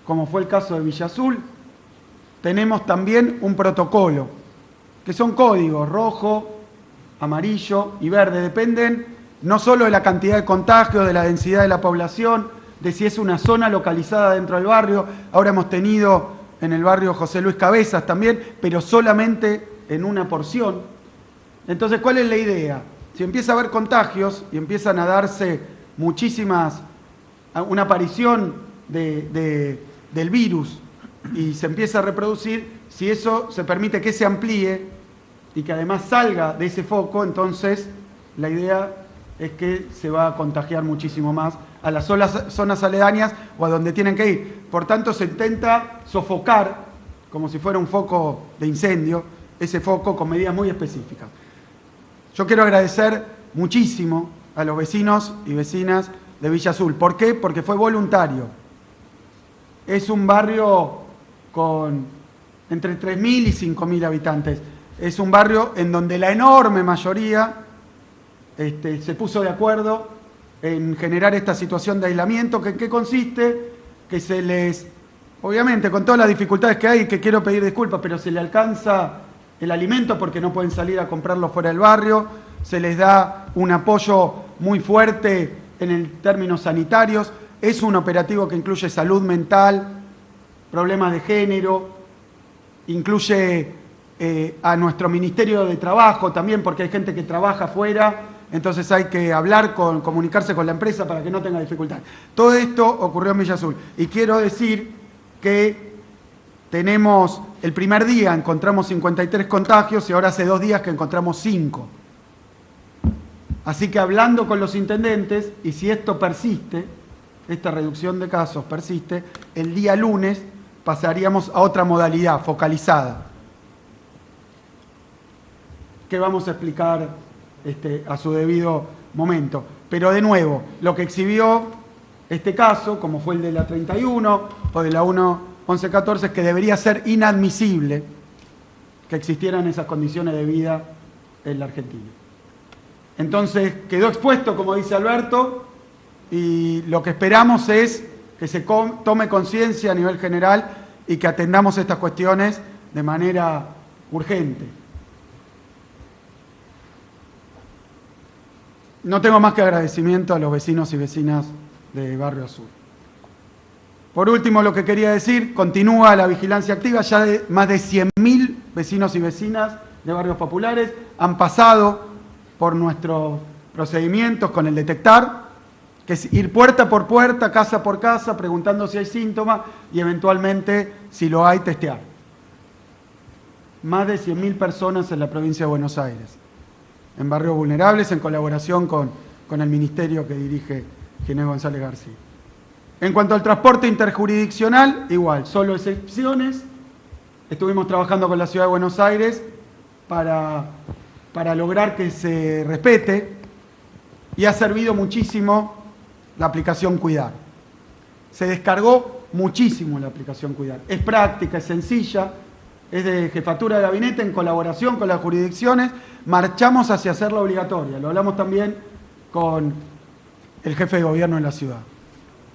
como fue el caso de Villa Azul, tenemos también un protocolo, que son códigos rojo, amarillo y verde, dependen no solo de la cantidad de contagios, de la densidad de la población, de si es una zona localizada dentro del barrio. Ahora hemos tenido en el barrio José Luis Cabezas también, pero solamente en una porción. Entonces, ¿cuál es la idea? Si empieza a haber contagios y empiezan a darse una aparición del virus y se empieza a reproducir, si eso se permite que se amplíe y que además salga de ese foco, entonces la idea es que se va a contagiar muchísimo más a las zonas aledañas o a donde tienen que ir. Por tanto, se intenta sofocar, como si fuera un foco de incendio, ese foco con medidas muy específicas. Yo quiero agradecer muchísimo a los vecinos y vecinas de Villa Azul. ¿Por qué? Porque fue voluntario. Es un barrio con entre 3.000 y 5.000 habitantes. Es un barrio en donde la enorme mayoría se puso de acuerdo en generar esta situación de aislamiento, que ¿en qué consiste? Que se les, obviamente con todas las dificultades que hay, que quiero pedir disculpas, pero se le alcanza el alimento porque no pueden salir a comprarlo fuera del barrio, se les da un apoyo muy fuerte en términos sanitarios, es un operativo que incluye salud mental, problemas de género, incluye a nuestro Ministerio de Trabajo también, porque hay gente que trabaja afuera, entonces hay que comunicarse con la empresa para que no tenga dificultad. Todo esto ocurrió en Villa Azul. Y quiero decir que tenemos, el primer día encontramos 53 contagios y ahora hace 2 días que encontramos 5. Así que hablando con los intendentes, y si esto persiste, esta reducción de casos persiste, el día lunes pasaríamos a otra modalidad focalizada, que vamos a explicar a su debido momento. Pero de nuevo, lo que exhibió este caso, como fue el de la 31 o de la 1114, es que debería ser inadmisible que existieran esas condiciones de vida en la Argentina. Entonces quedó expuesto, como dice Alberto, y lo que esperamos es que se tome conciencia a nivel general y que atendamos estas cuestiones de manera urgente. No tengo más que agradecimiento a los vecinos y vecinas de Barrio Azul. Por último, lo que quería decir, continúa la vigilancia activa, ya más de 100.000 vecinos y vecinas de barrios populares han pasado por nuestros procedimientos con el detectar, que es ir puerta por puerta, casa por casa, preguntando si hay síntomas y eventualmente, si lo hay, testear. Más de 100.000 personas en la provincia de Buenos Aires, en barrios vulnerables, en colaboración con el ministerio que dirige Ginés González García. En cuanto al transporte interjurisdiccional, igual, solo excepciones. Estuvimos trabajando con la Ciudad de Buenos Aires para lograr que se respete, y ha servido muchísimo la aplicación Cuidar. Se descargó muchísimo la aplicación Cuidar. Es práctica, es sencilla, es de jefatura de gabinete en colaboración con las jurisdicciones. Marchamos hacia hacerla obligatoria. Lo hablamos también con el jefe de gobierno en la ciudad.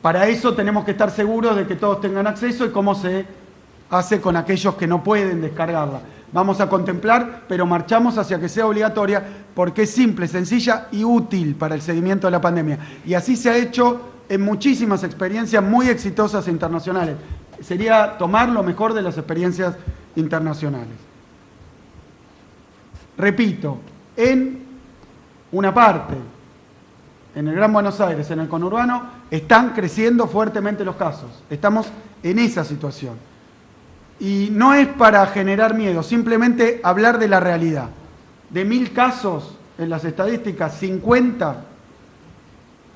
Para eso tenemos que estar seguros de que todos tengan acceso y cómo se hace con aquellos que no pueden descargarla. Vamos a contemplar, pero marchamos hacia que sea obligatoria porque es simple, sencilla y útil para el seguimiento de la pandemia. Y así se ha hecho en muchísimas experiencias muy exitosas internacionales. Sería tomar lo mejor de las experiencias internacionales. Repito, en una parte, en el Gran Buenos Aires, en el conurbano, están creciendo fuertemente los casos. Estamos en esa situación. Y no es para generar miedo, simplemente hablar de la realidad. De 1.000 casos en las estadísticas, 50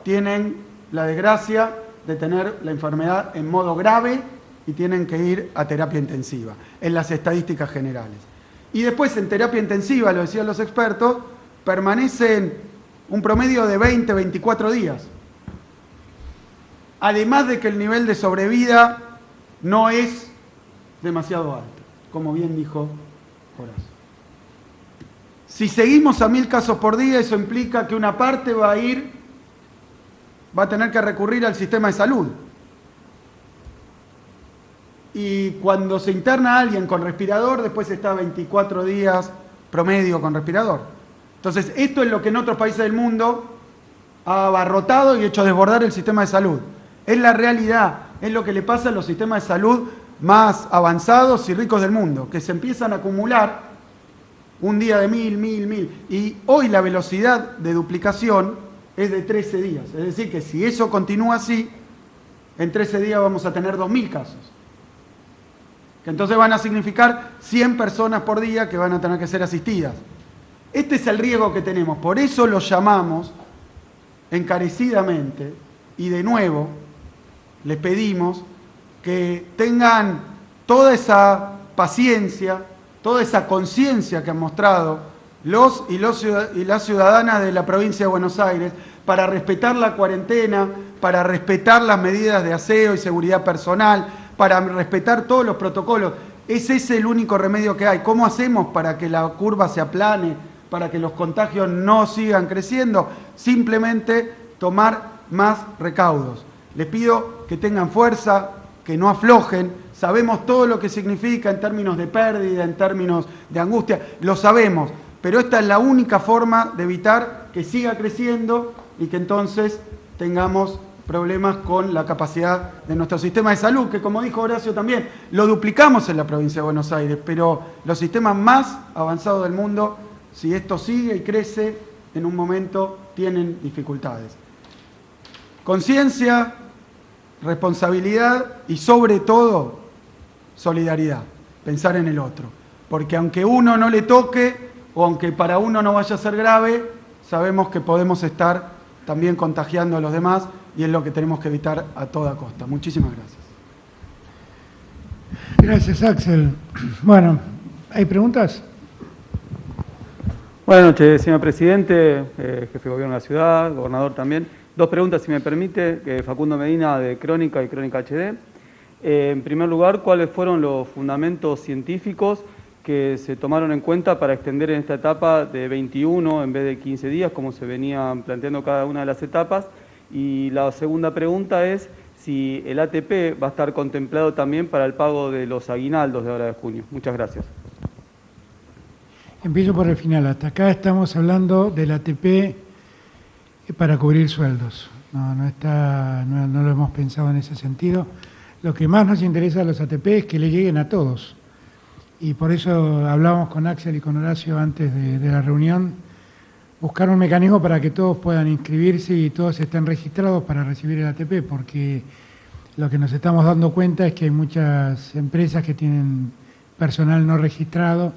tienen la desgracia de tener la enfermedad en modo grave y tienen que ir a terapia intensiva, en las estadísticas generales. Y después en terapia intensiva, lo decían los expertos, permanecen un promedio de 20, 24 días. Además de que el nivel de sobrevida no es demasiado alto, como bien dijo Horacio. Si seguimos a 1000 casos por día, eso implica que una parte va a tener que recurrir al sistema de salud. Y cuando se interna a alguien con respirador, después está 24 días promedio con respirador. Entonces, esto es lo que en otros países del mundo ha abarrotado y hecho desbordar el sistema de salud. Es la realidad, es lo que le pasa a los sistemas de salud más avanzados y ricos del mundo, que se empiezan a acumular un día de 1000. Y hoy la velocidad de duplicación es de 13 días. Es decir, que si eso continúa así, en 13 días vamos a tener 2000 casos. Que entonces van a significar 100 personas por día que van a tener que ser asistidas. Este es el riesgo que tenemos. Por eso lo llamamos encarecidamente y de nuevo les pedimos que tengan toda esa paciencia, toda esa conciencia que han mostrado los y las ciudadanas de la provincia de Buenos Aires para respetar la cuarentena, para respetar las medidas de aseo y seguridad personal, para respetar todos los protocolos. Ese es el único remedio que hay. ¿Cómo hacemos para que la curva se aplane, para que los contagios no sigan creciendo? Simplemente tomar más recaudos. Les pido que tengan fuerza, que no aflojen. Sabemos todo lo que significa en términos de pérdida, en términos de angustia, lo sabemos, pero esta es la única forma de evitar que siga creciendo y que entonces tengamos problemas con la capacidad de nuestro sistema de salud, que como dijo Horacio también, lo duplicamos en la provincia de Buenos Aires, pero los sistemas más avanzados del mundo, si esto sigue y crece, en un momento tienen dificultades. Conciencia, responsabilidad y sobre todo solidaridad, pensar en el otro, porque aunque uno no le toque o aunque para uno no vaya a ser grave, sabemos que podemos estar también contagiando a los demás y es lo que tenemos que evitar a toda costa. Muchísimas gracias. Gracias, Axel. Bueno, ¿hay preguntas? Buenas noches, señor presidente, jefe de gobierno de la ciudad, gobernador también. Dos preguntas, si me permite, Facundo Medina de Crónica y Crónica HD. En primer lugar, ¿cuáles fueron los fundamentos científicos que se tomaron en cuenta para extender en esta etapa de 21 en vez de 15 días, como se venían planteando cada una de las etapas? Y la segunda pregunta es si el ATP va a estar contemplado también para el pago de los aguinaldos de ahora de junio. Muchas gracias. Empiezo por el final. Hasta acá estamos hablando del ATP para cubrir sueldos. No lo hemos pensado en ese sentido. Lo que más nos interesa a los ATP es que le lleguen a todos. Y por eso hablábamos con Axel y con Horacio antes de la reunión, buscar un mecanismo para que todos puedan inscribirse y todos estén registrados para recibir el ATP, porque lo que nos estamos dando cuenta es que hay muchas empresas que tienen personal no registrado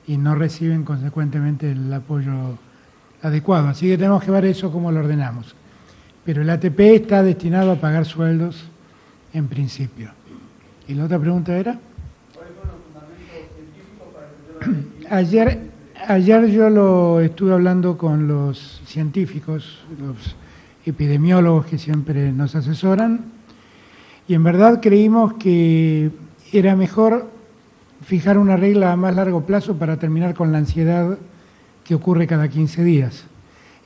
y no reciben consecuentemente el apoyo adecuado. Así que tenemos que ver eso cómo lo ordenamos. Pero el ATP está destinado a pagar sueldos en principio. ¿Y la otra pregunta era? ¿Cuáles fueron los fundamentos científicos para extender? Ayer yo lo estuve hablando con los científicos, los epidemiólogos que siempre nos asesoran, y en verdad creímos que era mejor fijar una regla a más largo plazo para terminar con la ansiedad que ocurre cada 15 días.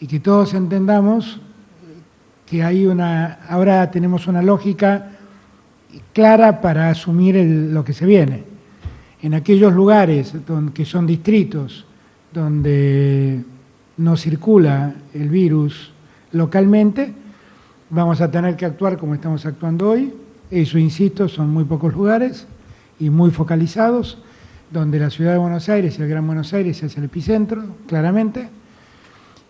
Y que todos entendamos que ahora tenemos una lógica clara para asumir lo que se viene. En aquellos lugares que son distritos, donde no circula el virus localmente, vamos a tener que actuar como estamos actuando hoy. Eso, insisto, son muy pocos lugares y muy focalizados, donde la ciudad de Buenos Aires y el Gran Buenos Aires es el epicentro, claramente,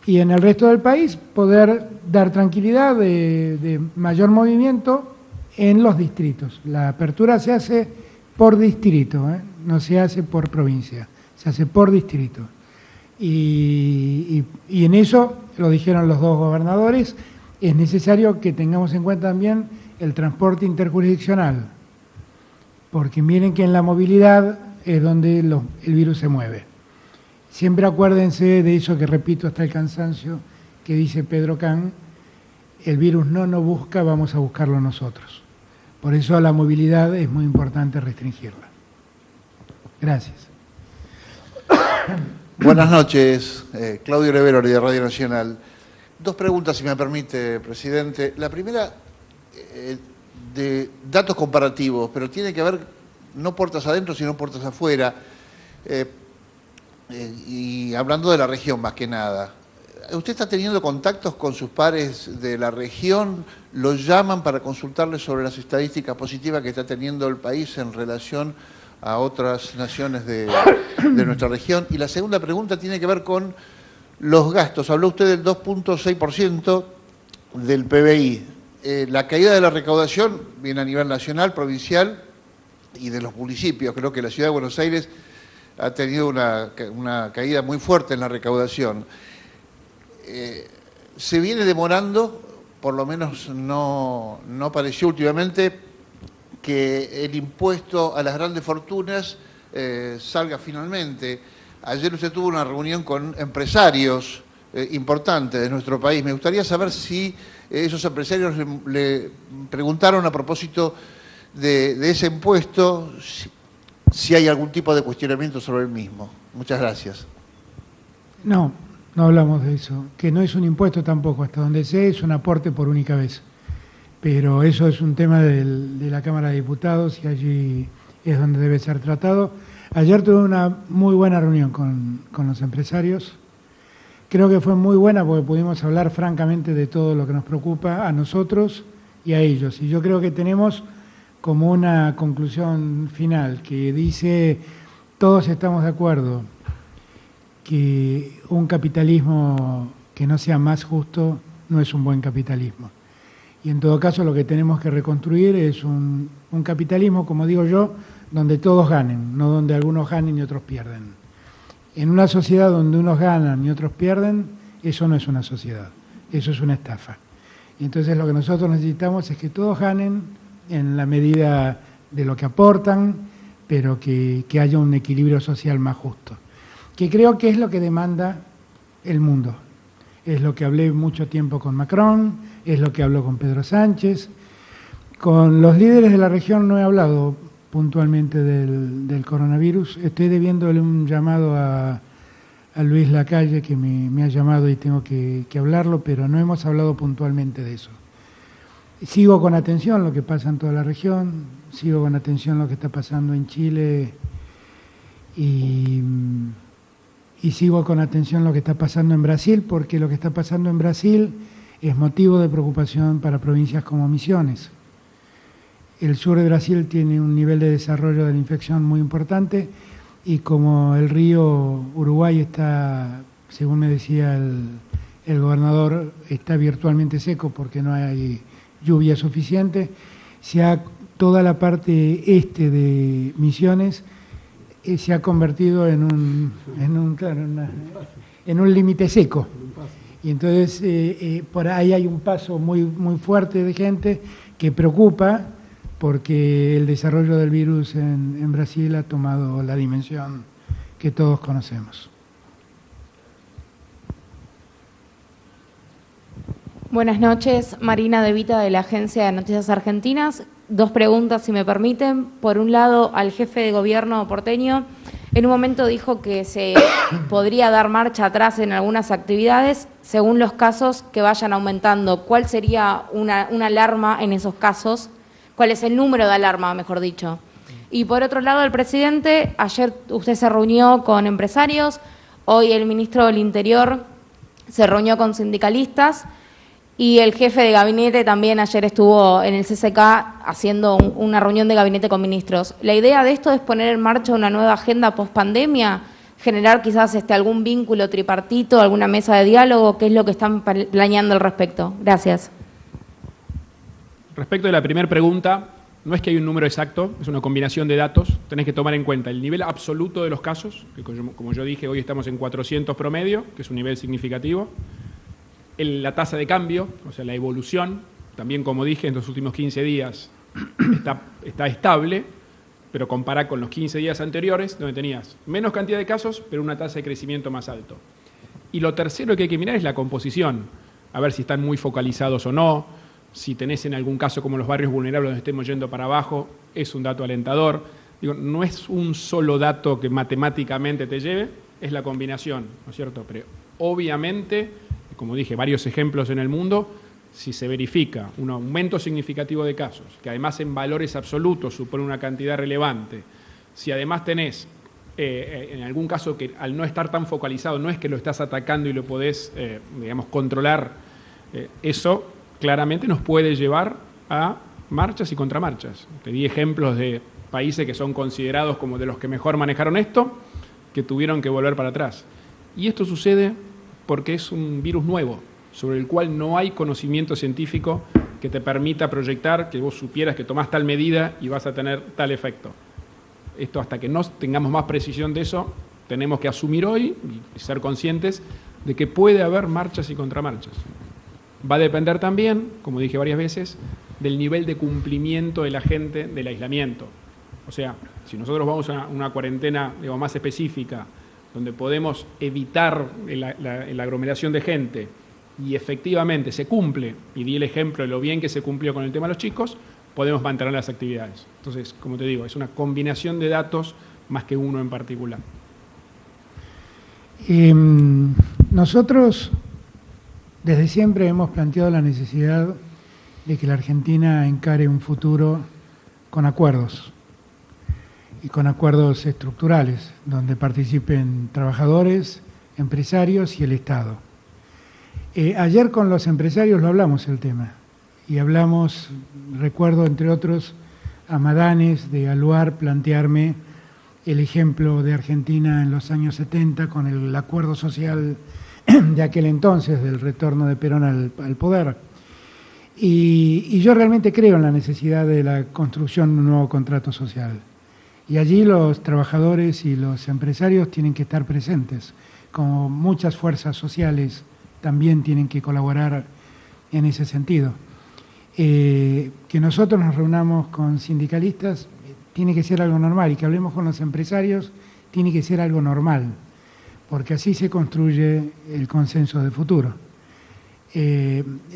y en el resto del país poder dar tranquilidad de mayor movimiento en los distritos. La apertura se hace por distrito, no se hace por provincia, se hace por distrito. Y en eso lo dijeron los dos gobernadores es necesario que tengamos en cuenta también el transporte interjurisdiccional, porque miren que en la movilidad es donde el virus se mueve. Siempre acuérdense de eso que repito hasta el cansancio, que dice Pedro Can: el virus no nos busca, vamos a buscarlo nosotros. Por eso la movilidad es muy importante restringirla. Gracias. Buenas noches, Claudio Rivero, de Radio Nacional. Dos preguntas, si me permite, presidente. La primera, de datos comparativos, pero tiene que ver no puertas adentro, sino puertas afuera. Y hablando de la región más que nada. ¿Usted está teniendo contactos con sus pares de la región? ¿Los llaman para consultarles sobre las estadísticas positivas que está teniendo el país en relación a otras naciones de nuestra región? Y la segunda pregunta tiene que ver con los gastos. Habló usted del 2.6% del PBI. La caída de la recaudación viene a nivel nacional, provincial y de los municipios. Creo que la Ciudad de Buenos Aires ha tenido una caída muy fuerte en la recaudación. Se viene demorando, por lo menos no pareció últimamente, que el impuesto a las grandes fortunas salga finalmente. Ayer usted tuvo una reunión con empresarios importantes de nuestro país. Me gustaría saber si esos empresarios le preguntaron a propósito de ese impuesto, si hay algún tipo de cuestionamiento sobre el mismo. Muchas gracias. No hablamos de eso, que no es un impuesto tampoco, hasta donde sé es un aporte por única vez, pero eso es un tema de la Cámara de Diputados y allí es donde debe ser tratado. Ayer tuve una muy buena reunión con los empresarios, creo que fue muy buena porque pudimos hablar francamente de todo lo que nos preocupa a nosotros y a ellos, y yo creo que tenemos como una conclusión final que dice: todos estamos de acuerdo que un capitalismo que no sea más justo no es un buen capitalismo. Y en todo caso lo que tenemos que reconstruir es un capitalismo, como digo yo, donde todos ganen, no donde algunos ganen y otros pierden. En una sociedad donde unos ganan y otros pierden, eso no es una sociedad, eso es una estafa. Y entonces lo que nosotros necesitamos es que todos ganen en la medida de lo que aportan, pero que haya un equilibrio social más justo, que creo que es lo que demanda el mundo. Es lo que hablé mucho tiempo con Macron, es lo que habló con Pedro Sánchez. Con los líderes de la región no he hablado puntualmente del coronavirus. Estoy debiéndole un llamado a Luis Lacalle, que me ha llamado y tengo que hablarlo, pero no hemos hablado puntualmente de eso. Sigo con atención lo que pasa en toda la región, sigo con atención lo que está pasando en Chile y sigo con atención lo que está pasando en Brasil, porque lo que está pasando en Brasil es motivo de preocupación para provincias como Misiones. El sur de Brasil tiene un nivel de desarrollo de la infección muy importante y como el río Uruguay está, según me decía el gobernador, está virtualmente seco porque no hay lluvia suficiente, toda la parte este de Misiones se ha convertido en un límite seco. Y entonces por ahí hay un paso muy, muy fuerte de gente que preocupa porque el desarrollo del virus en Brasil ha tomado la dimensión que todos conocemos. Buenas noches, Marina De Vita de la Agencia de Noticias Argentinas. Dos preguntas, si me permiten. Por un lado, al jefe de gobierno porteño, en un momento dijo que se podría dar marcha atrás en algunas actividades según los casos que vayan aumentando. ¿Cuál sería una alarma en esos casos? ¿Cuál es el número de alarma, mejor dicho? Y por otro lado, el presidente, ayer usted se reunió con empresarios, hoy el ministro del Interior se reunió con sindicalistas y el jefe de gabinete también ayer estuvo en el CCK haciendo una reunión de gabinete con ministros. La idea de esto es poner en marcha una nueva agenda post-pandemia, generar quizás algún vínculo tripartito, alguna mesa de diálogo. ¿Qué es lo que están planeando al respecto? Gracias. Respecto de la primera pregunta, no es que hay un número exacto, es una combinación de datos. Tenés que tomar en cuenta el nivel absoluto de los casos, que como yo dije, hoy estamos en 400 promedio, que es un nivel significativo. la tasa de cambio, o sea, la evolución, también como dije, en los últimos 15 días está estable, pero compara con los 15 días anteriores, donde tenías menos cantidad de casos, pero una tasa de crecimiento más alto. Y lo tercero que hay que mirar es la composición, a ver si están muy focalizados o no, si tenés en algún caso como los barrios vulnerables donde estemos yendo para abajo, es un dato alentador. Digo, no es un solo dato que matemáticamente te lleve, es la combinación, ¿no es cierto? Pero obviamente, como dije, varios ejemplos en el mundo, si se verifica un aumento significativo de casos, que además en valores absolutos supone una cantidad relevante, si además tenés en algún caso que al no estar tan focalizado, no es que lo estás atacando y lo podés, digamos, controlar, eso claramente nos puede llevar a marchas y contramarchas. Te di ejemplos de países que son considerados como de los que mejor manejaron esto, que tuvieron que volver para atrás. Y esto sucede porque es un virus nuevo, sobre el cual no hay conocimiento científico que te permita proyectar que vos supieras que tomás tal medida y vas a tener tal efecto. Esto, hasta que no tengamos más precisión de eso, tenemos que asumir hoy y ser conscientes de que puede haber marchas y contramarchas. Va a depender también, como dije varias veces, del nivel de cumplimiento de la gente del aislamiento. O sea, si nosotros vamos a una cuarentena, digamos, más específica, donde podemos evitar la aglomeración de gente y efectivamente se cumple, y di el ejemplo de lo bien que se cumplió con el tema de los chicos, podemos mantener las actividades. Entonces, como te digo, es una combinación de datos más que uno en particular. Nosotros desde siempre hemos planteado la necesidad de que la Argentina encare un futuro con acuerdos y con acuerdos estructurales, donde participen trabajadores, empresarios y el Estado. Ayer con los empresarios lo hablamos el tema, y hablamos, recuerdo entre otros, a Madanes de Aluar plantearme el ejemplo de Argentina en los años 70 con el acuerdo social de aquel entonces, del retorno de Perón al poder. Y yo realmente creo en la necesidad de la construcción de un nuevo contrato social. Y allí los trabajadores y los empresarios tienen que estar presentes, como muchas fuerzas sociales también tienen que colaborar en ese sentido. Que nosotros nos reunamos con sindicalistas tiene que ser algo normal, y que hablemos con los empresarios tiene que ser algo normal, porque así se construye el consenso de futuro.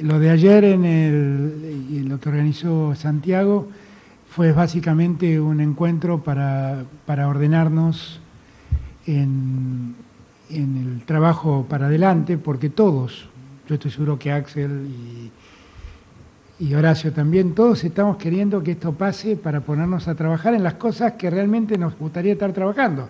Lo de ayer en lo que organizó Santiago fue básicamente un encuentro para ordenarnos en el trabajo para adelante, porque todos, yo estoy seguro que Axel y Horacio también, todos estamos queriendo que esto pase para ponernos a trabajar en las cosas que realmente nos gustaría estar trabajando.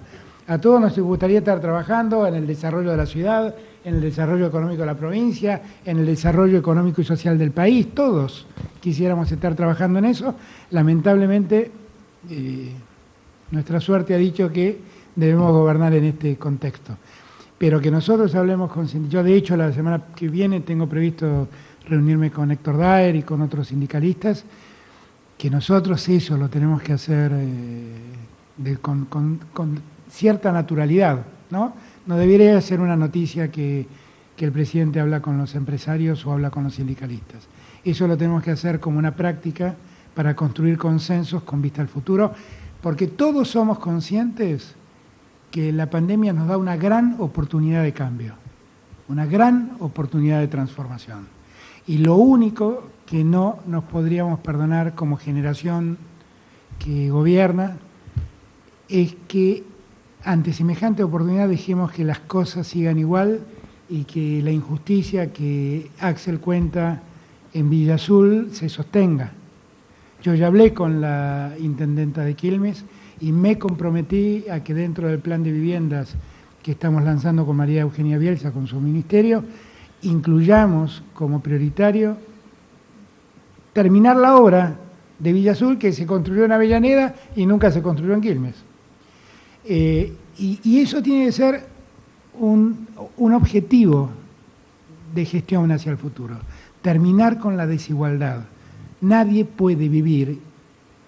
A todos nos gustaría estar trabajando en el desarrollo de la ciudad, en el desarrollo económico de la provincia, en el desarrollo económico y social del país. Todos quisiéramos estar trabajando en eso. Lamentablemente, nuestra suerte ha dicho que debemos gobernar en este contexto. Pero que nosotros hablemos con... Yo, de hecho, la semana que viene tengo previsto reunirme con Héctor Daer y con otros sindicalistas, que nosotros eso lo tenemos que hacer con cierta naturalidad, ¿no? No debería ser una noticia que el presidente habla con los empresarios o habla con los sindicalistas. Eso lo tenemos que hacer como una práctica para construir consensos con vista al futuro, porque todos somos conscientes que la pandemia nos da una gran oportunidad de cambio, una gran oportunidad de transformación. Y lo único que no nos podríamos perdonar como generación que gobierna es que ante semejante oportunidad dejemos que las cosas sigan igual y que la injusticia que Axel cuenta en Villa Azul se sostenga. Yo ya hablé con la intendenta de Quilmes y me comprometí a que dentro del plan de viviendas que estamos lanzando con María Eugenia Bielsa, con su ministerio, incluyamos como prioritario terminar la obra de Villa Azul, que se construyó en Avellaneda y nunca se construyó en Quilmes. Y eso tiene que ser un objetivo de gestión hacia el futuro, terminar con la desigualdad. Nadie puede vivir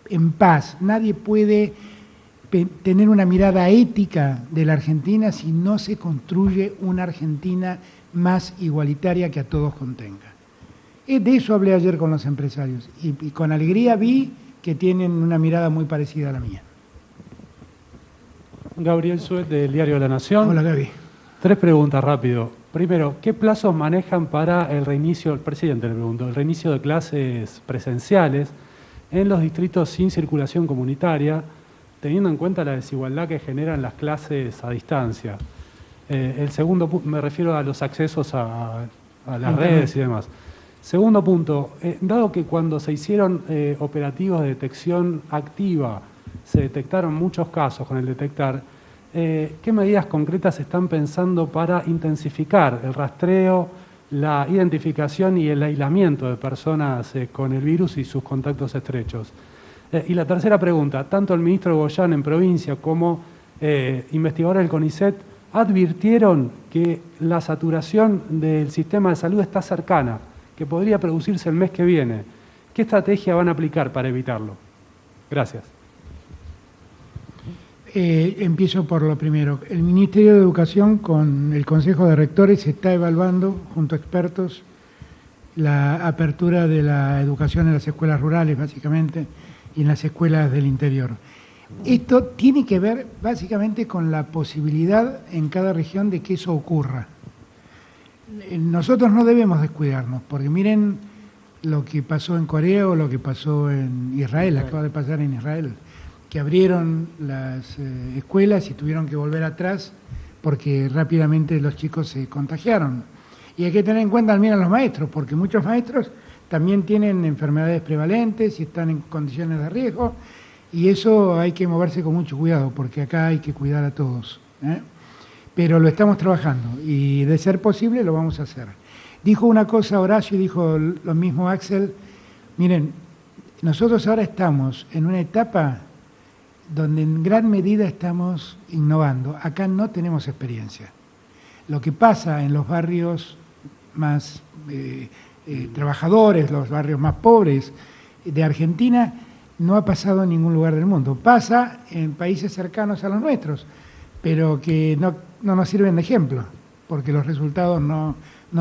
en paz, nadie puede tener una mirada ética de la Argentina si no se construye una Argentina más igualitaria que a todos contenga. De eso hablé ayer con los empresarios y con alegría vi que tienen una mirada muy parecida a la mía. Gabriel Suet, del Diario de la Nación. Hola, Gaby. 3 preguntas rápido. Primero, ¿qué plazos manejan para el reinicio, el presidente le pregunto, el reinicio de clases presenciales en los distritos sin circulación comunitaria, teniendo en cuenta la desigualdad que generan las clases a distancia? El segundo punto, me refiero a los accesos a las redes y demás. Segundo punto, dado que cuando se hicieron operativos de detección activa se detectaron muchos casos con el detectar, ¿qué medidas concretas están pensando para intensificar el rastreo, la identificación y el aislamiento de personas con el virus y sus contactos estrechos? Y la tercera pregunta, tanto el ministro Goyán en provincia como investigadores del CONICET advirtieron que la saturación del sistema de salud está cercana, que podría producirse el mes que viene. ¿Qué estrategia van a aplicar para evitarlo? Gracias. Empiezo por lo primero. El Ministerio de Educación con el Consejo de Rectores está evaluando, junto a expertos, la apertura de la educación en las escuelas rurales, básicamente, y en las escuelas del interior. Esto tiene que ver, básicamente, con la posibilidad en cada región de que eso ocurra. Nosotros no debemos descuidarnos, porque miren lo que pasó en Corea o lo que pasó en Israel, acaba de pasar en Israel, que abrieron las escuelas y tuvieron que volver atrás porque rápidamente los chicos se contagiaron. Y hay que tener en cuenta también a los maestros, porque muchos maestros también tienen enfermedades prevalentes y están en condiciones de riesgo, y eso hay que moverse con mucho cuidado, porque acá hay que cuidar a todos, ¿eh? Pero lo estamos trabajando y de ser posible lo vamos a hacer. Dijo una cosa Horacio y dijo lo mismo Axel. Miren, nosotros ahora estamos en una etapa donde en gran medida estamos innovando. Acá no tenemos experiencia. Lo que pasa en los barrios más trabajadores, los barrios más pobres de Argentina, no ha pasado en ningún lugar del mundo. Pasa en países cercanos a los nuestros, pero que no nos sirven de ejemplo, porque los resultados no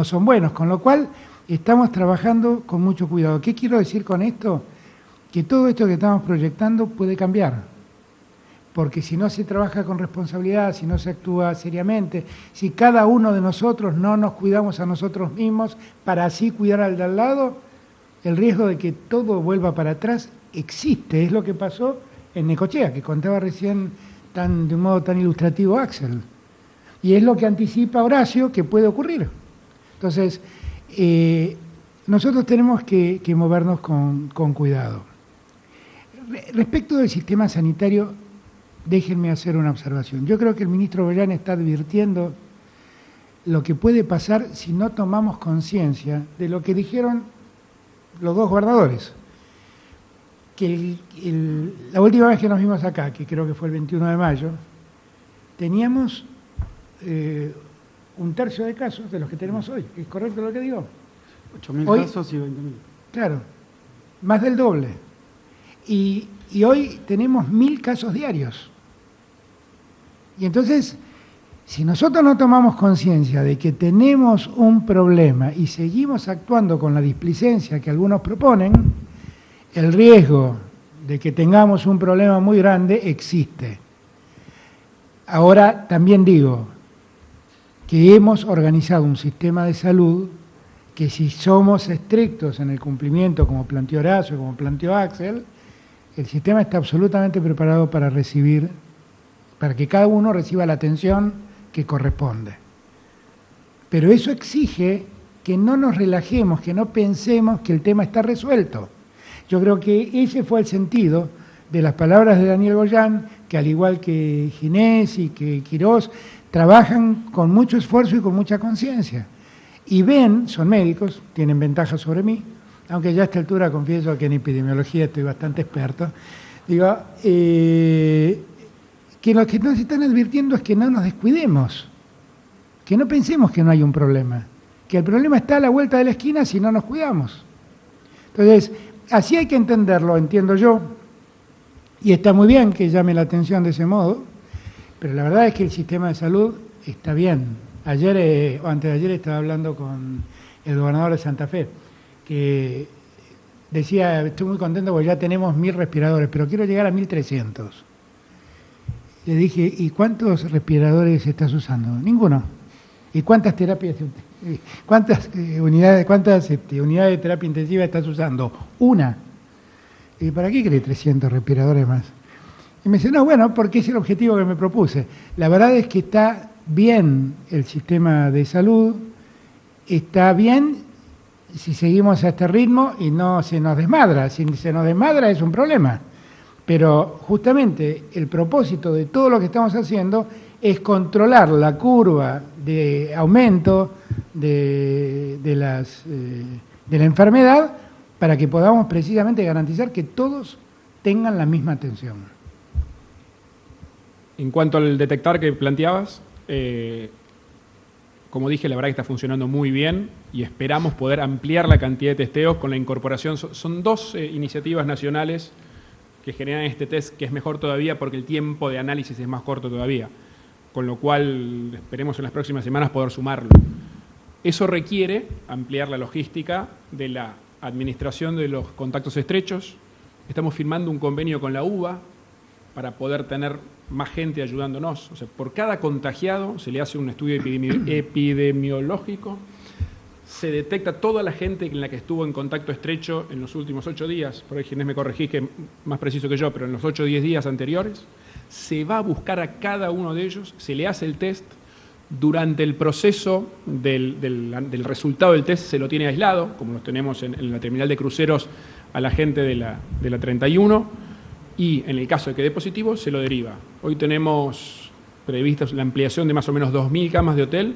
son buenos, con lo cual estamos trabajando con mucho cuidado. ¿Qué quiero decir con esto? Que todo esto que estamos proyectando puede cambiar, porque si no se trabaja con responsabilidad, si no se actúa seriamente, si cada uno de nosotros no nos cuidamos a nosotros mismos para así cuidar al de al lado, el riesgo de que todo vuelva para atrás existe. Es lo que pasó en Necochea, que contaba recién de un modo tan ilustrativo Axel. Y es lo que anticipa Horacio que puede ocurrir. Entonces, nosotros tenemos que movernos con cuidado. Respecto del sistema sanitario, déjenme hacer una observación. Yo creo que el ministro Goyán está advirtiendo lo que puede pasar si no tomamos conciencia de lo que dijeron los dos gobernadores. Que la última vez que nos vimos acá, que creo que fue el 21 de mayo, teníamos un tercio de casos de los que tenemos hoy. ¿Es correcto lo que digo? 8.000 casos y 20.000. Claro, más del doble. Y hoy tenemos 1.000 casos diarios. Y entonces, si nosotros no tomamos conciencia de que tenemos un problema y seguimos actuando con la displicencia que algunos proponen, el riesgo de que tengamos un problema muy grande existe. Ahora también digo que hemos organizado un sistema de salud que, si somos estrictos en el cumplimiento, como planteó Horacio, como planteó Axel, el sistema está absolutamente preparado para recibir, para que cada uno reciba la atención que corresponde. Pero eso exige que no nos relajemos, que no pensemos que el tema está resuelto. Yo creo que ese fue el sentido de las palabras de Daniel Goyán, que al igual que Ginés y que Quirós, trabajan con mucho esfuerzo y con mucha conciencia. Y ven, son médicos, tienen ventaja sobre mí, aunque ya a esta altura confieso que en epidemiología estoy bastante experto, digo, que lo que nos están advirtiendo es que no nos descuidemos, que no pensemos que no hay un problema, que el problema está a la vuelta de la esquina si no nos cuidamos. Entonces, así hay que entenderlo, entiendo yo, y está muy bien que llame la atención de ese modo, pero la verdad es que el sistema de salud está bien. Ayer o antes de ayer estaba hablando con el gobernador de Santa Fe, que decía, estoy muy contento porque ya tenemos 1.000 respiradores, pero quiero llegar a 1.300. Le dije, ¿y cuántos respiradores estás usando? Ninguno. ¿Y cuántas terapias, cuántas unidades de terapia intensiva estás usando? Una. ¿Y para qué querés 300 respiradores más? Y me dice, no, bueno, porque es el objetivo que me propuse. La verdad es que está bien el sistema de salud, está bien si seguimos a este ritmo y no se nos desmadra. Si se nos desmadra es un problema. Pero justamente el propósito de todo lo que estamos haciendo es controlar la curva de aumento de la enfermedad para que podamos precisamente garantizar que todos tengan la misma atención. En cuanto al detectar que planteabas, como dije, la verdad que está funcionando muy bien y esperamos poder ampliar la cantidad de testeos con la incorporación. Son dos iniciativas nacionales que generan este test, que es mejor todavía porque el tiempo de análisis es más corto todavía, con lo cual esperemos en las próximas semanas poder sumarlo. Eso requiere ampliar la logística de la administración de los contactos estrechos. Estamos firmando un convenio con la UBA para poder tener más gente ayudándonos. O sea, por cada contagiado se le hace un estudio epidemiológico, se detecta toda la gente en la que estuvo en contacto estrecho en los últimos 8 días, por ahí Ginés me corregís que es más preciso que yo, pero en los 8 o 10 días anteriores, se va a buscar a cada uno de ellos, se le hace el test, durante el proceso del resultado del test se lo tiene aislado, como los tenemos en la terminal de cruceros a la gente de la 31, y en el caso de que dé positivo, se lo deriva. Hoy tenemos previstas la ampliación de más o menos 2.000 camas de hotel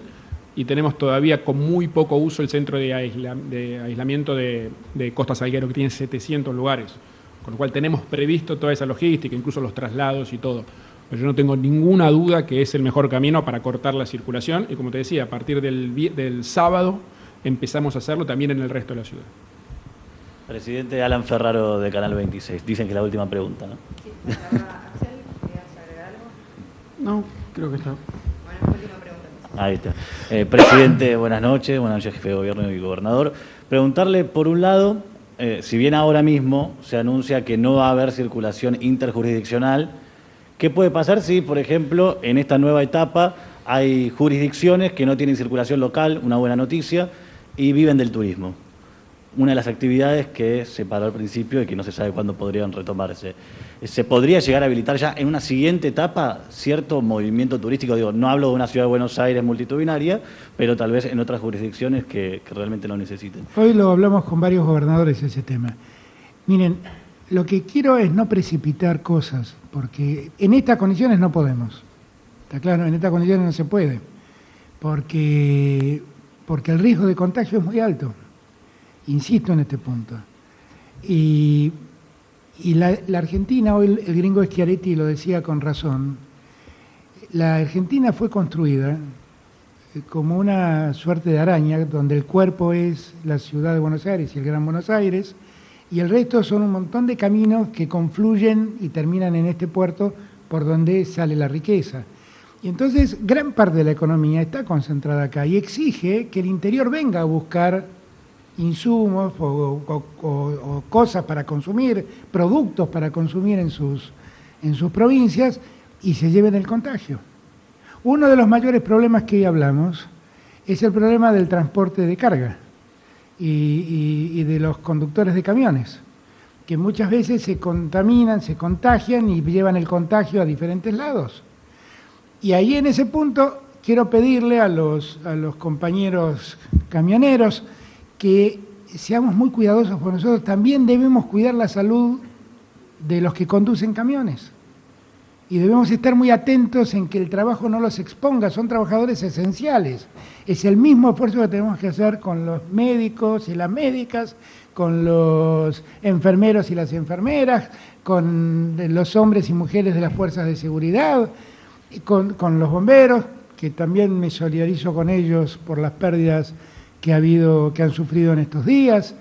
y tenemos todavía con muy poco uso el centro de aislamiento de Costa Salguero, que tiene 700 lugares, con lo cual tenemos previsto toda esa logística, incluso los traslados y todo. Pero yo no tengo ninguna duda que es el mejor camino para cortar la circulación y, como te decía, a partir del sábado empezamos a hacerlo también en el resto de la ciudad. Presidente Alan Ferraro de Canal 26. Dicen que es la última pregunta, ¿no? Sí, Axel, ¿querías agregar algo? No, creo que está. Bueno, última pregunta. Ahí está. Presidente, buenas noches, jefe de gobierno y gobernador. Preguntarle, por un lado, si bien ahora mismo se anuncia que no va a haber circulación interjurisdiccional, ¿qué puede pasar si, por ejemplo, en esta nueva etapa hay jurisdicciones que no tienen circulación local, una buena noticia, y viven del turismo? Una de las actividades que se paró al principio y que no se sabe cuándo podrían retomarse. ¿Se podría llegar a habilitar ya en una siguiente etapa cierto movimiento turístico? Digo, no hablo de una ciudad de Buenos Aires multitudinaria, pero tal vez en otras jurisdicciones que realmente lo necesiten. Hoy lo hablamos con varios gobernadores ese tema. Miren, lo que quiero es no precipitar cosas, porque en estas condiciones no podemos. Está claro, en estas condiciones no se puede, porque el riesgo de contagio es muy alto. Insisto en este punto. Y la Argentina, hoy el gringo Schiaretti lo decía con razón, la Argentina fue construida como una suerte de araña, donde el cuerpo es la ciudad de Buenos Aires y el Gran Buenos Aires, y el resto son un montón de caminos que confluyen y terminan en este puerto por donde sale la riqueza. Y entonces gran parte de la economía está concentrada acá y exige que el interior venga a buscar insumos o cosas para consumir, productos para consumir en sus provincias y se lleven el contagio. Uno de los mayores problemas que hoy hablamos es el problema del transporte de carga y de los conductores de camiones, que muchas veces se contaminan, se contagian y llevan el contagio a diferentes lados. Y ahí en ese punto quiero pedirle a los compañeros camioneros que seamos muy cuidadosos, porque nosotros también debemos cuidar la salud de los que conducen camiones. Y debemos estar muy atentos en que el trabajo no los exponga, son trabajadores esenciales. Es el mismo esfuerzo que tenemos que hacer con los médicos y las médicas, con los enfermeros y las enfermeras, con los hombres y mujeres de las fuerzas de seguridad, con los bomberos, que también me solidarizo con ellos por las pérdidas que han sufrido en estos días.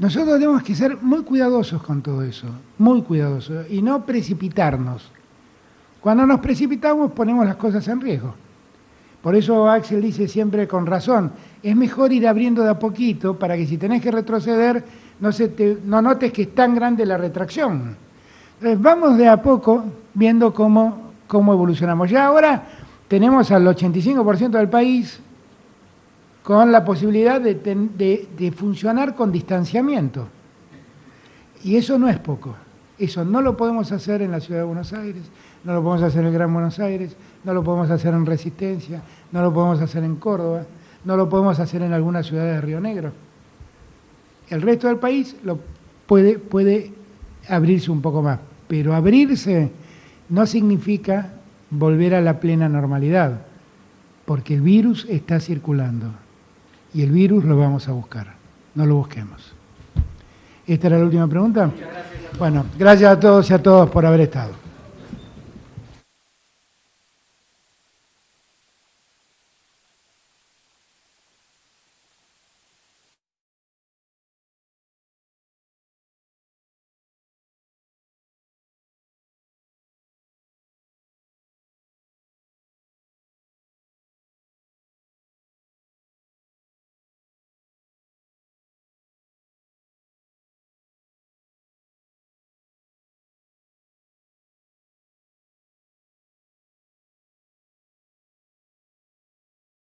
Nosotros tenemos que ser muy cuidadosos con todo eso, muy cuidadosos, y no precipitarnos. Cuando nos precipitamos ponemos las cosas en riesgo, Por eso Axel dice siempre con razón, es mejor ir abriendo de a poquito para que si tenés que retroceder no notes que es tan grande la retracción. Entonces vamos de a poco viendo cómo evolucionamos. Ya ahora tenemos al 85% del país con la posibilidad de funcionar con distanciamiento. Y eso no es poco. Eso no lo podemos hacer en la Ciudad de Buenos Aires, no lo podemos hacer en el Gran Buenos Aires, no lo podemos hacer en Resistencia, no lo podemos hacer en Córdoba, no lo podemos hacer en algunas ciudades de Río Negro. El resto del país puede abrirse un poco más, pero abrirse no significa volver a la plena normalidad, porque el virus está circulando y el virus lo vamos a buscar, no lo busquemos. ¿Esta era la última pregunta? Bueno, gracias a todos y a todas por haber estado.